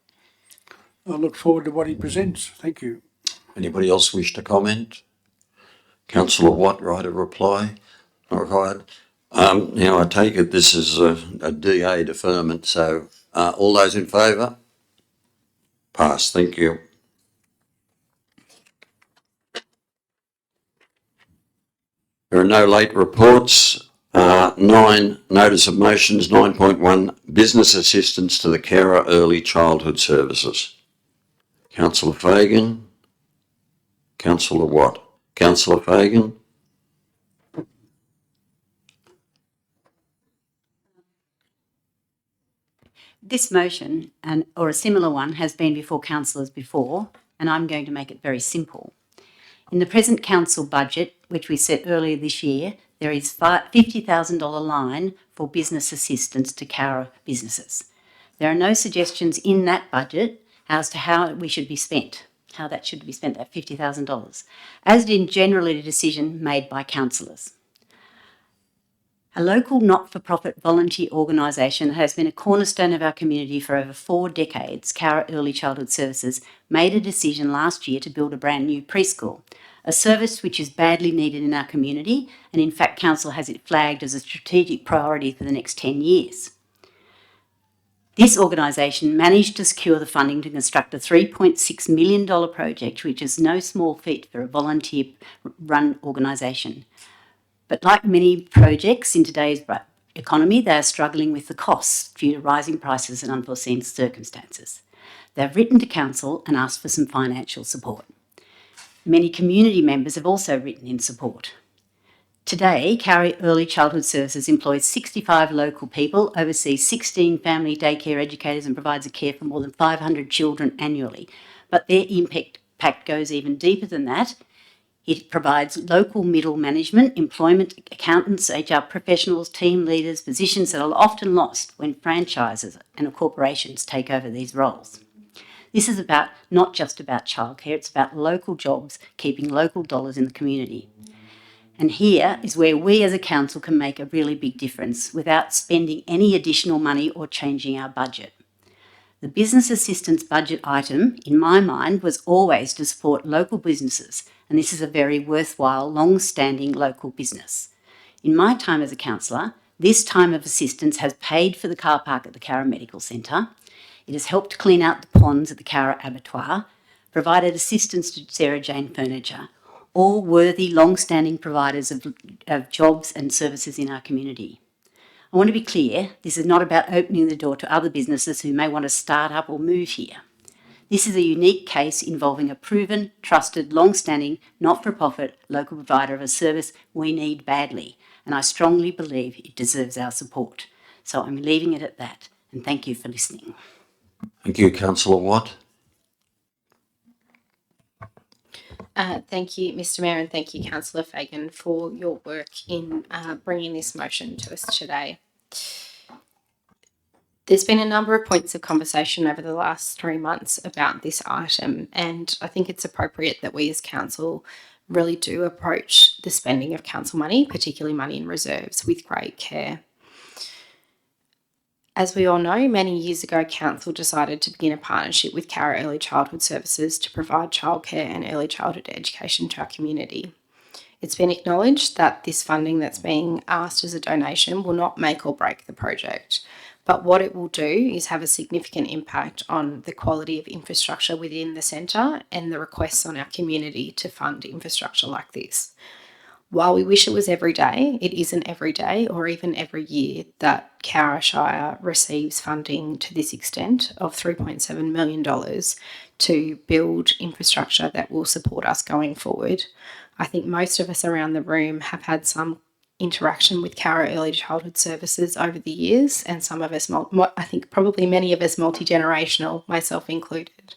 look forward to what he presents. Thank you. Anybody else wish to comment? Councillor Watt, write a reply. All right. Now I take it this is a DA deferment, so all those in favour? Pass, thank you. There are no late reports. 9, notice of motions. 9.1, business assistance to the Cowra Early Childhood Services. Councillor Fagan. Councillor Watt. Councillor Fagan. This motion, or a similar one, has been before councillors before, and I'm going to make it very simple. In the present council budget, which we set earlier this year, there is $50,000 line for business assistance to Cowra businesses. There are no suggestions in that budget as to how we should be spent, how that should be spent, that $50,000, as did generally a decision made by councillors. A local not-for-profit volunteer organisation that has been a cornerstone of our community for over 4 decades, Cowra Early Childhood Services, made a decision last year to build a brand new preschool, a service which is badly needed in our community, and in fact Council has it flagged as a strategic priority for the next 10 years. This organisation managed to secure the funding to construct a $3.6 million project, which is no small feat for a volunteer-run organisation. But like many projects in today's economy, they are struggling with the costs due to rising prices and unforeseen circumstances. They've written to Council and asked for some financial support. Many community members have also written in support. Today, Cowra Early Childhood Services employs 65 local people, oversees 16 family daycare educators and provides a care for more than 500 children annually. But their impact goes even deeper than that. It provides local middle management, employment, accountants, HR professionals, team leaders, positions that are often lost when franchises and corporations take over these roles. This is not just about childcare, it's about local jobs, keeping local dollars in the community. And here is where we as a council can make a really big difference without spending any additional money or changing our budget. The business assistance budget item, in my mind, was always to support local businesses, and this is a very worthwhile, long-standing local business. In my time as a councillor, this time of assistance has paid for the car park at the Cowra Medical Centre. It has helped clean out the ponds at the Cowra Abattoir, provided assistance to Sarah Jane Furniture, all worthy, long-standing providers of jobs and services in our community. I want to be clear, this is not about opening the door to other businesses who may want to start up or move here. This is a unique case involving a proven, trusted, long-standing, not-for-profit local provider of a service we need badly, and I strongly believe it deserves our support. So I'm leaving it at that, and thank you for listening. Thank you, Councillor Watt. Thank you, Mr. Mayor, and thank you, Councillor Fagan, for your work in bringing this motion to us today. There's been a number of points of conversation over the last 3 months about this item, and I think it's appropriate that we as council really do approach the spending of council money, particularly money in reserves, with great care. As we all know, many years ago, Council decided to begin a partnership with Cowra Early Childhood Services to provide childcare and early childhood education to our community. It's been acknowledged that this funding that's being asked as a donation will not make or break the project, but what it will do is have a significant impact on the quality of infrastructure within the centre and the requests on our community to fund infrastructure like this. While we wish it was every day, it isn't every day or even every year that Cowra Shire receives funding to this extent of $3.7 million to build infrastructure that will support us going forward. I think most of us around the room have had some interaction with Cowra Early Childhood Services over the years, and some of us, I think probably many of us multi-generational, myself included.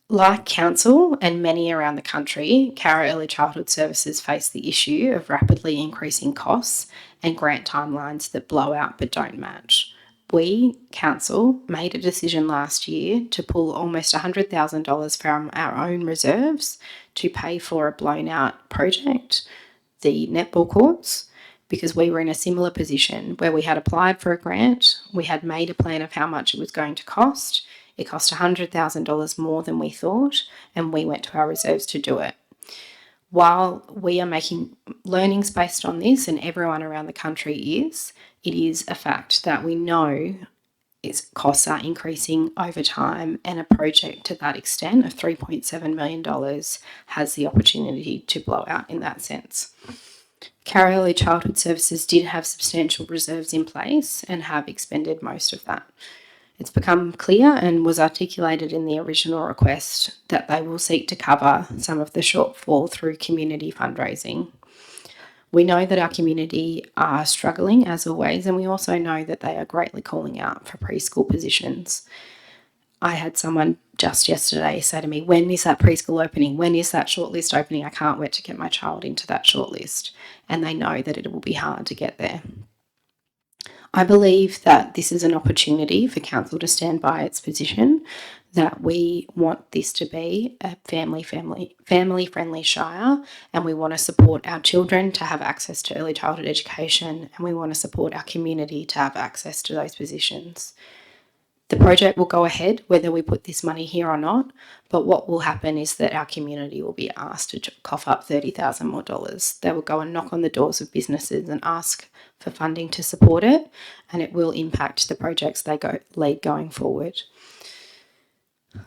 Like Council and many around the country, Cowra Early Childhood Services face the issue of rapidly increasing costs and grant timelines that blow out but don't match. We, Council, made a decision last year to pull almost $100,000 from our own reserves to pay for a blown out project, the netball courts, because we were in a similar position where we had applied for a grant, we had made a plan of how much it was going to cost. It cost $100,000 more than we thought, and we went to our reserves to do it. While we are making learnings based on this, and everyone around the country is, it is a fact that we know its costs are increasing over time, and a project to that extent of $3.7 million has the opportunity to blow out in that sense. Cowra Early Childhood Services did have substantial reserves in place and have expended most of that. It's become clear and was articulated in the original request that they will seek to cover some of the shortfall through community fundraising. We know that our community are struggling as always, and we also know that they are greatly calling out for preschool positions. I had someone just yesterday say to me, when is that preschool opening? When is that shortlist opening? I can't wait to get my child into that shortlist. And they know that it will be hard to get there. I believe that this is an opportunity for council to stand by its position that we want this to be a family friendly shire, and we want to support our children to have access to early childhood education, and we want to support our community to have access to those positions. The project will go ahead whether we put this money here or not, but what will happen is that our community will be asked to cough up $30,000 more. They will go and knock on the doors of businesses and ask for funding to support it, and it will impact the projects they lead going forward.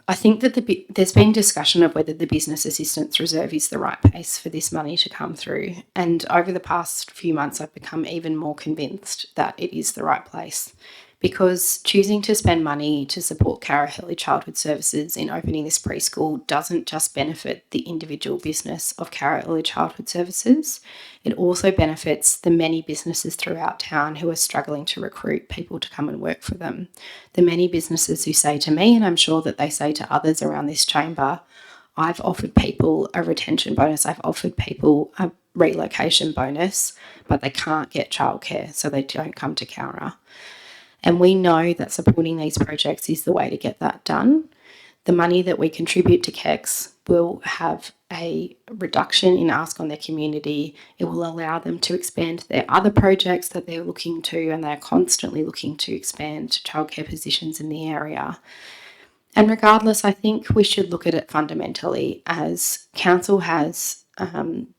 I think that there's been discussion of whether the Business Assistance Reserve is the right place for this money to come through, and over the past few months I've become even more convinced that it is the right place, because choosing to spend money to support Cowra Early Childhood Services in opening this preschool doesn't just benefit the individual business of Cowra Early Childhood Services, it also benefits the many businesses throughout town who are struggling to recruit people to come and work for them. The many businesses who say to me, and I'm sure that they say to others around this chamber, I've offered people a retention bonus, I've offered people a relocation bonus, but they can't get childcare, so they don't come to Cowra. And we know that supporting these projects is the way to get that done. The money that we contribute to KEX will have a reduction in ask on their community. It will allow them to expand their other projects that they're looking to, and they're constantly looking to expand childcare positions in the area. And regardless, I think we should look at it fundamentally as council has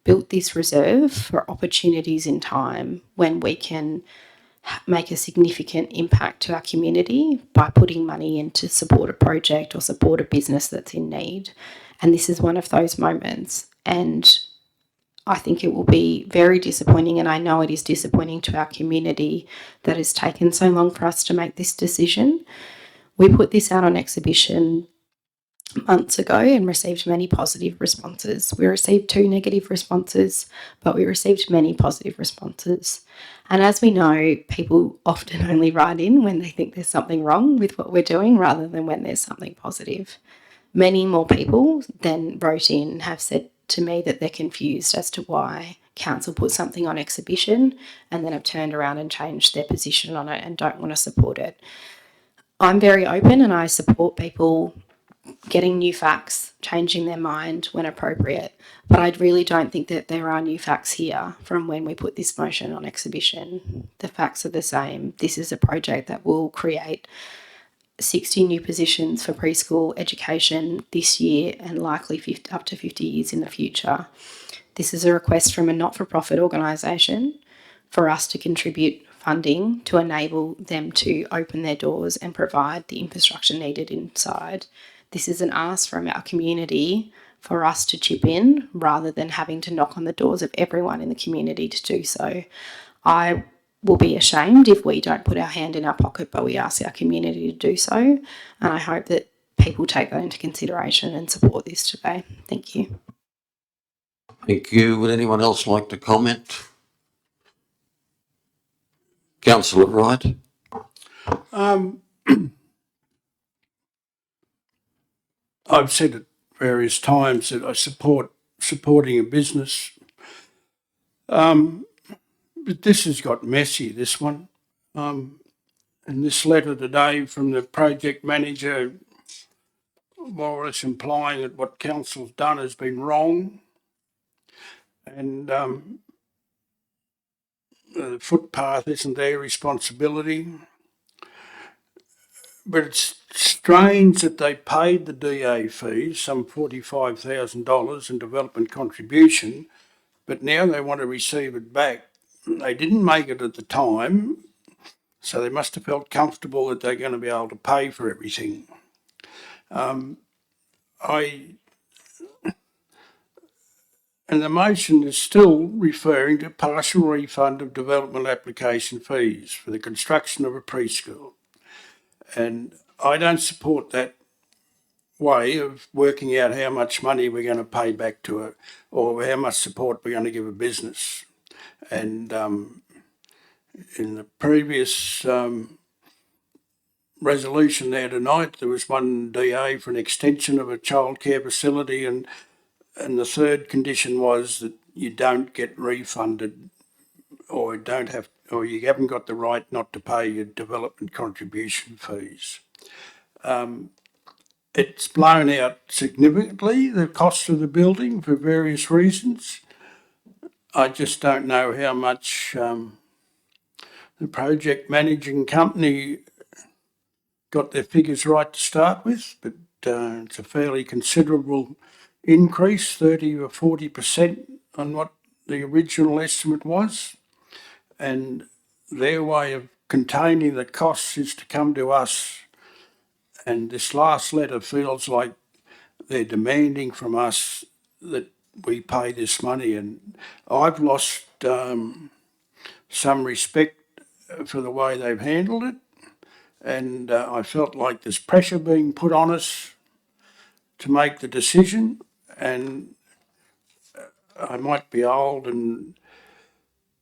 built this reserve for opportunities in time when we can make a significant impact to our community by putting money in to support a project or support a business that's in need. And this is one of those moments. And I think it will be very disappointing, and I know it is disappointing to our community that it's taken so long for us to make this decision. We put this out on exhibition months ago and received many positive responses. We received 2 negative responses, but we received many positive responses. And as we know, people often only write in when they think there's something wrong with what we're doing rather than when there's something positive. Many more people than wrote in have said to me that they're confused as to why council put something on exhibition and then have turned around and changed their position on it and don't want to support it. I'm very open and I support people getting new facts, changing their mind when appropriate. But I really don't think that there are new facts here from when we put this motion on exhibition. The facts are the same. This is a project that will create 60 new positions for preschool education this year and likely up to 50 years in the future. This is a request from a not-for-profit organisation for us to contribute funding to enable them to open their doors and provide the infrastructure needed inside. This is an ask from our community for us to chip in rather than having to knock on the doors of everyone in the community to do so. I will be ashamed if we don't put our hand in our pocket, but we ask our community to do so. And I hope that people take that into consideration and support this today. Thank you. Thank you. Would anyone else like to comment? Councillor Wright? I've said at various times that I supporting a business. But this has got messy, this one. And this letter today from the project manager, more or less implying that what council's done has been wrong. And the footpath isn't their responsibility. But it's strange that they paid the DA fees, some $45,000 in development contribution, but now they want to receive it back. They didn't make it at the time, so they must have felt comfortable that they're going to be able to pay for everything. And the motion is still referring to partial refund of development application fees for the construction of a preschool. And I don't support that way of working out how much money we're going to pay back to it or how much support we're going to give a business. And in the previous resolution there tonight, there was one DA for an extension of a childcare facility, and the third condition was that you don't get refunded or you haven't got the right not to pay your development contribution fees. It's blown out significantly, the cost of the building, for various reasons. I just don't know how much the project managing company got their figures right to start with, but it's a fairly considerable increase, 30 or 40% on what the original estimate was. And their way of containing the costs is to come to us. And this last letter feels like they're demanding from us that we pay this money. And I've lost some respect for the way they've handled it. And I felt like there's pressure being put on us to make the decision. And I might be old and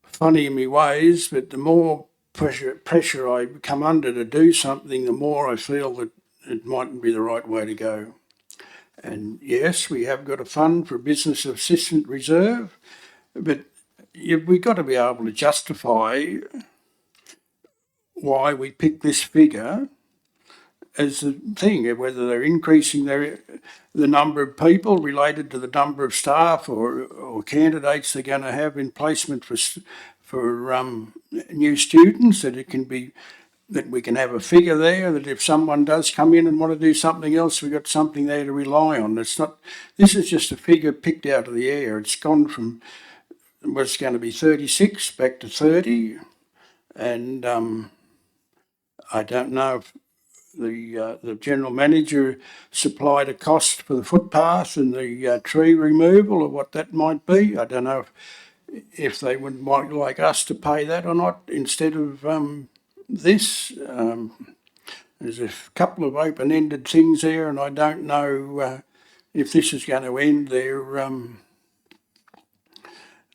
funny in my ways, but the more pressure I come under to do something, the more I feel that it mightn't be the right way to go. And yes, we have got a fund for business assistant reserve, but we've got to be able to justify why we pick this figure as the thing, whether they're increasing the number of people related to the number of staff or candidates they're going to have in placement for new students, that we can have a figure there, that if someone does come in and want to do something else, we've got something there to rely on. This is just a figure picked out of the air. It's gone from what's going to be 36 back to 30, and I don't know if the general manager supplied a cost for the footpath and the tree removal, or what that might be. I don't know if they would like us to pay that or not instead of this. There's a couple of open-ended things there, and I don't know if this is going to end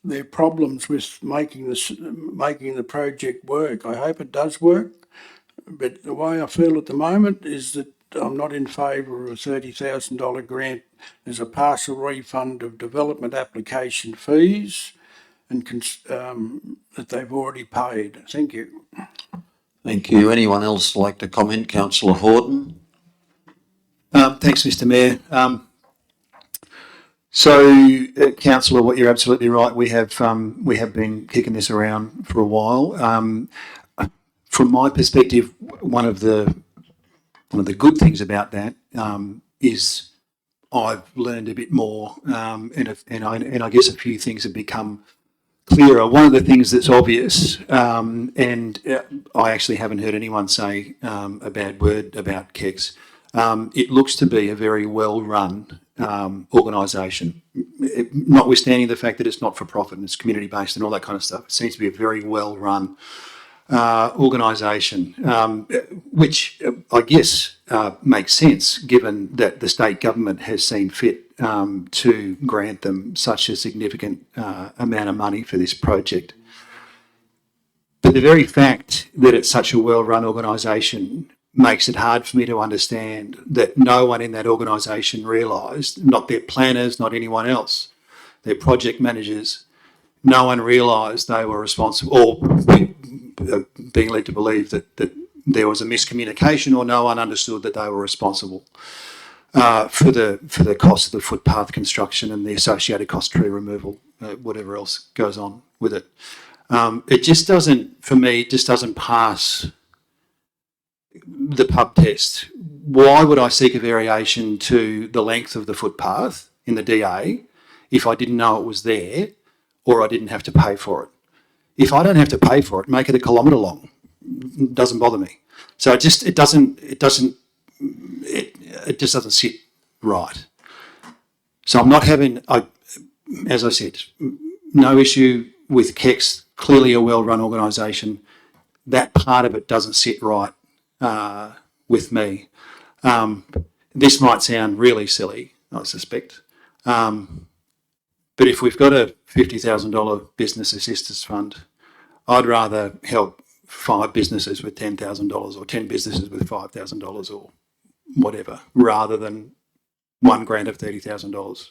their problems with making the project work. I hope it does work, but the way I feel at the moment is that I'm not in favour of a $30,000 grant as a partial refund of development application fees and that they've already paid. Thank you. Thank you. Anyone else like to comment? Councillor Horton? Thanks, Mr. Mayor. Councillor, what you're absolutely right. We have been kicking this around for a while. From my perspective, one of the good things about that is I've learned a bit more, and I guess a few things have become clearer. One of the things that's obvious, and I actually haven't heard anyone say a bad word about KEX. It looks to be a very well-run organisation, notwithstanding the fact that it's not for profit and it's community-based and all that kind of stuff. It seems to be a very well-run organisation, which I guess makes sense given that the state government has seen fit to grant them such a significant amount of money for this project. But the very fact that it's such a well-run organisation makes it hard for me to understand that no one in that organisation realised, not their planners, not anyone else, their project managers, no one realised they were responsible, or being led to believe that there was a miscommunication, or no one understood that they were responsible for the cost of the footpath construction and the associated cost tree removal, whatever else goes on with it. It just doesn't, for me, it just doesn't pass the pub test. Why would I seek a variation to the length of the footpath in the DA if I didn't know it was there or I didn't have to pay for it? If I don't have to pay for it, make it a kilometre long. It doesn't bother me. So it just doesn't sit right. So I'm not having, as I said, no issue with KEX, clearly a well-run organisation. That part of it doesn't sit right with me. This might sound really silly, I suspect. But if we've got a $50,000 business assistance fund, I'd rather help 5 businesses with $10,000 or 10 businesses with $5,000 or whatever, rather than one grant of $30,000.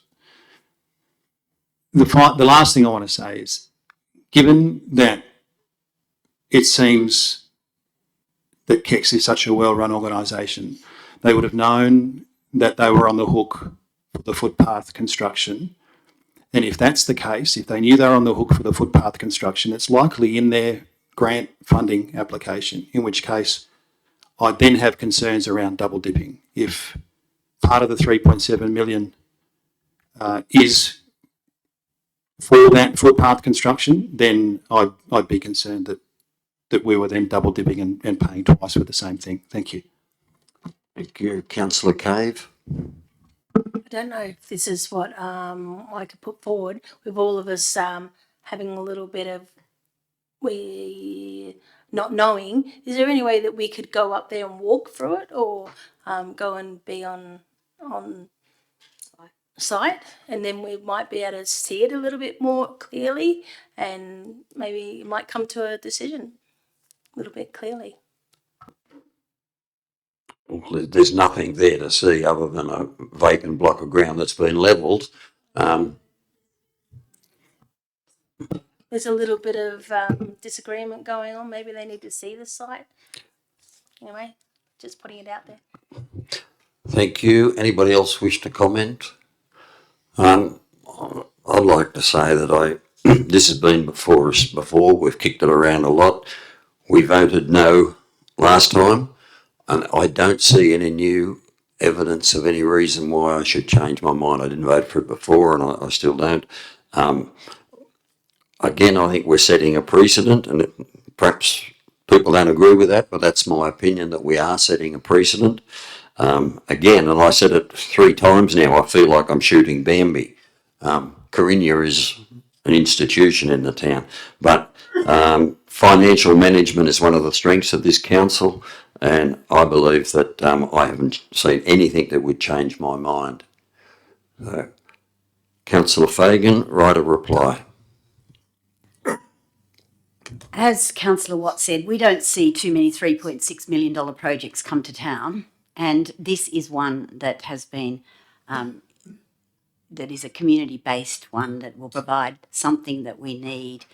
The last thing I want to say is, given that it seems that KEX is such a well-run organisation. They would have known that they were on the hook for the footpath construction. And if that's the case, if they knew they were on the hook for the footpath construction, it's likely in their grant funding application, in which case I'd then have concerns around double dipping. If part of the 3.7 million is for that footpath construction, then I'd be concerned that we were then double dipping and paying twice for the same thing. Thank you. Thank you. Councillor Cave. I don't know if this is what I could put forward with all of us having a little bit of we not knowing. Is there any way that we could go up there and walk through it, or go and be on site, and then we might be able to see it a little bit more clearly, and maybe might come to a decision a little bit clearly. Well, there's nothing there to see other than a vacant block of ground that's been levelled. There's a little bit of disagreement going on. Maybe they need to see the site. Anyway, just putting it out there. Thank you. Anybody else wish to comment? I'd like to say that this has been before us before. We've kicked it around a lot. We voted no last time, and I don't see any new evidence of any reason why I should change my mind. I didn't vote for it before, and I still don't. Again, I think we're setting a precedent, and perhaps people don't agree with that, but that's my opinion, that we are setting a precedent. Again, and I said it 3 times now, I feel like I'm shooting Bambi. Cowra is an institution in the town, but financial management is one of the strengths of this council, and I believe that I haven't seen anything that would change my mind. So, Councillor Fagan, write a reply. As Councillor Watt said, we don't see too many $3.6 million projects come to town, and this is one that has been, that is a community-based one that will provide something that we need.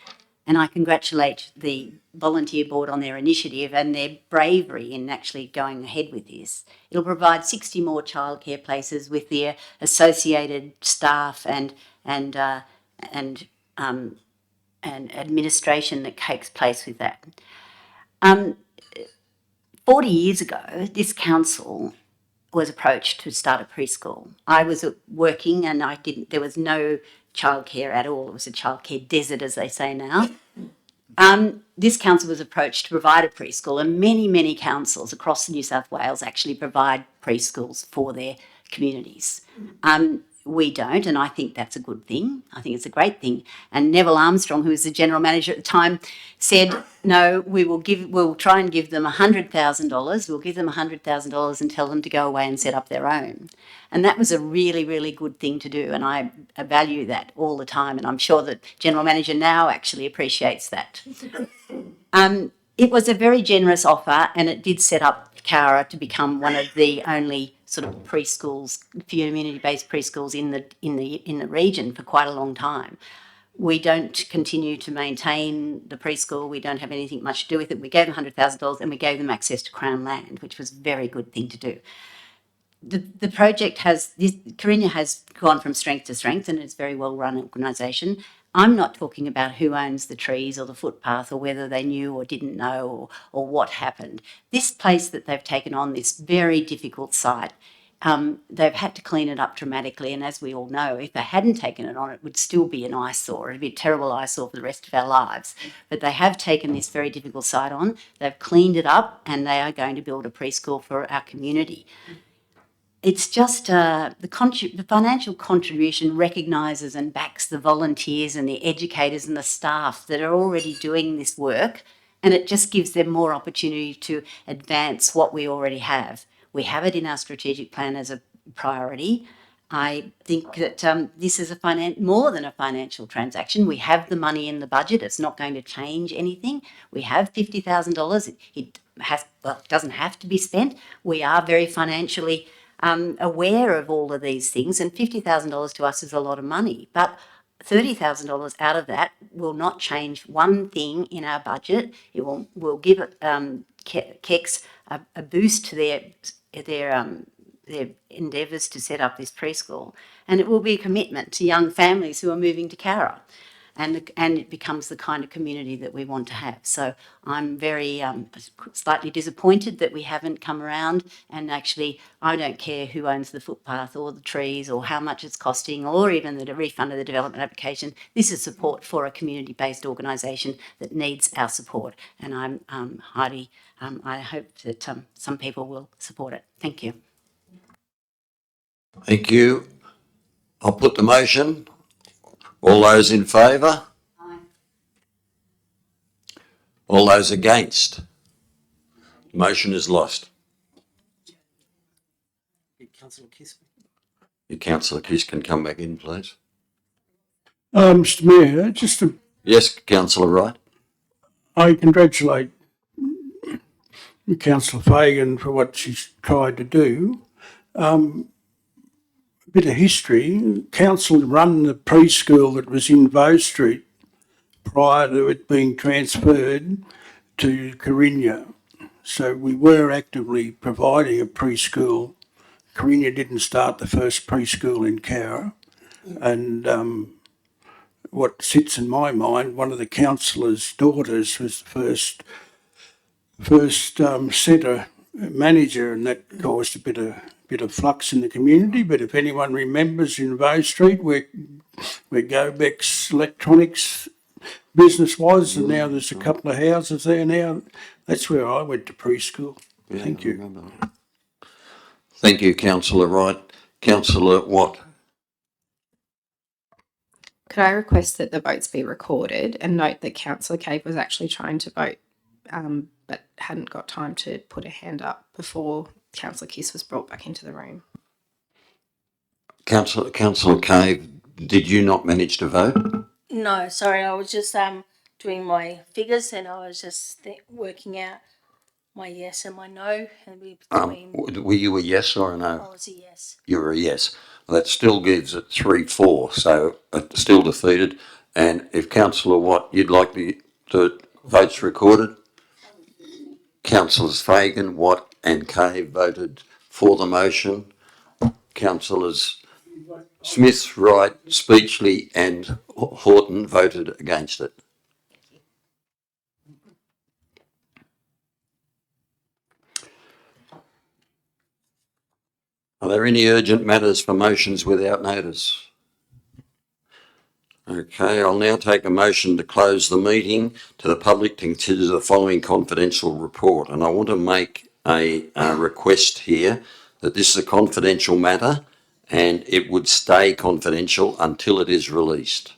And I congratulate the volunteer board on their initiative and their bravery in actually going ahead with this. It'll provide 60 more childcare places with their associated staff and administration that takes place with that. 40 years ago, this council was approached to start a preschool. I was working and there was no childcare at all. It was a childcare desert, as they say now. This council was approached to provide a preschool, and many, many councils across New South Wales actually provide preschools for their communities. We don't, and I think that's a good thing. I think it's a great thing. And Neville Armstrong, who was the general manager at the time, said, no, we'll try and give them $100,000. We'll give them $100,000 and tell them to go away and set up their own. And that was a really, really good thing to do, and I value that all the time, and I'm sure that general manager now actually appreciates that. It was a very generous offer, and it did set up Cowra to become one of the only sort of preschools, community-based preschools in the region for quite a long time. We don't continue to maintain the preschool. We don't have anything much to do with it. We gave them $100,000 and we gave them access to Crown land, which was a very good thing to do. The project Cowra has gone from strength to strength, and it's a very well-run organisation. I'm not talking about who owns the trees or the footpath, or whether they knew or didn't know, or what happened. This place that they've taken on, this very difficult site, they've had to clean it up dramatically, and as we all know, if they hadn't taken it on, it would still be an eyesore. It'd be a terrible eyesore for the rest of our lives. But they have taken this very difficult site on, they've cleaned it up, and they are going to build a preschool for our community. It's just the financial contribution recognises and backs the volunteers and the educators and the staff that are already doing this work, and it just gives them more opportunity to advance what we already have. We have it in our strategic plan as a priority. I think that this is more than a financial transaction. We have the money in the budget. It's not going to change anything. We have $50,000. It doesn't have to be spent. We are very financially aware of all of these things, and $50,000 to us is a lot of money. But $30,000 out of that will not change one thing in our budget. It will give KEX a boost to their endeavours to set up this preschool, and it will be a commitment to young families who are moving to Cowra. And it becomes the kind of community that we want to have. So I'm very slightly disappointed that we haven't come around, and actually I don't care who owns the footpath or the trees or how much it's costing or even the refund of the development application. This is support for a community-based organisation that needs our support, and I'm highly, I hope that some people will support it. Thank you. Thank you. I'll put the motion. All those in favour? Aye. All those against? Motion is lost. Councillor Kiss. Councillor Kiss can come back in, please. Mr Mayor, just to, Yes, Councillor Wright. I congratulate Councillor Fagan for what she's tried to do. A bit of history. Council run the preschool that was in Bow Street prior to it being transferred to Carinya. So we were actively providing a preschool. Carinya didn't start the first preschool in Cowra. And what sits in my mind, one of the councillor's daughters was the first centre manager, and that caused a bit of flux in the community. But if anyone remembers in Bow Street where Gobeck's electronics business was, and now there's a couple of houses there now, that's where I went to preschool. Yeah, Thank I you. remember that. Thank you, Councillor Wright. Councillor Watt. Could I request that the votes be recorded and note that Councillor Cave was actually trying to vote, but hadn't got time to put a hand up before Councillor Kiss was brought back into the room. Councillor Cave, did you not manage to vote? No, sorry, I was just doing my figures and I was just working out my yes and my no, and between Were you a yes or a no? I was a yes. You were a yes. Well, that still gives it 3-4, so it's still defeated. And if Councillor Watt, you'd like the votes recorded? Councillors Fagan, Watt and Cave voted for the motion. Councillors Smith, Wright, Speechley and Horton voted against it. Are there any urgent matters for motions without notice? Okay, I'll now take a motion to close the meeting to the public to consider the following confidential report. And I want to make a request here that this is a confidential matter and it would stay confidential until it is released.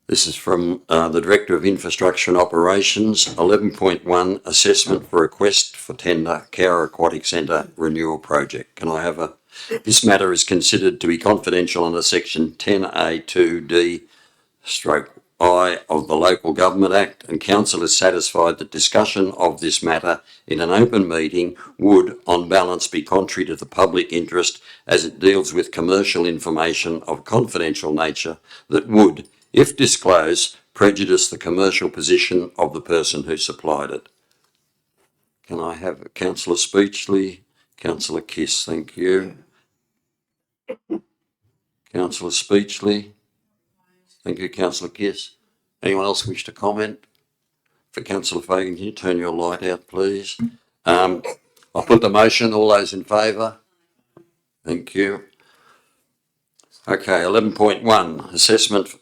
This is from the Director of Infrastructure and Operations, 11.1 assessment for request for tender, Cowra Aquatic Centre renewal project. Can I have this matter is considered to be confidential under section 10A2D/I of the Local Government Act, and Council is satisfied that discussion of this matter in an open meeting would, on balance, be contrary to the public interest as it deals with commercial information of confidential nature that would, if disclosed, prejudice the commercial position of the person who supplied it. Can I have Councillor Speechley? Councillor Kiss, thank you. Councillor Speechley? Thank you, Councillor Kiss. Anyone else wish to comment? For Councillor Fagan, can you turn your light out, please? I'll put the motion. All those in favour? Thank you. Okay, 11.1, assessment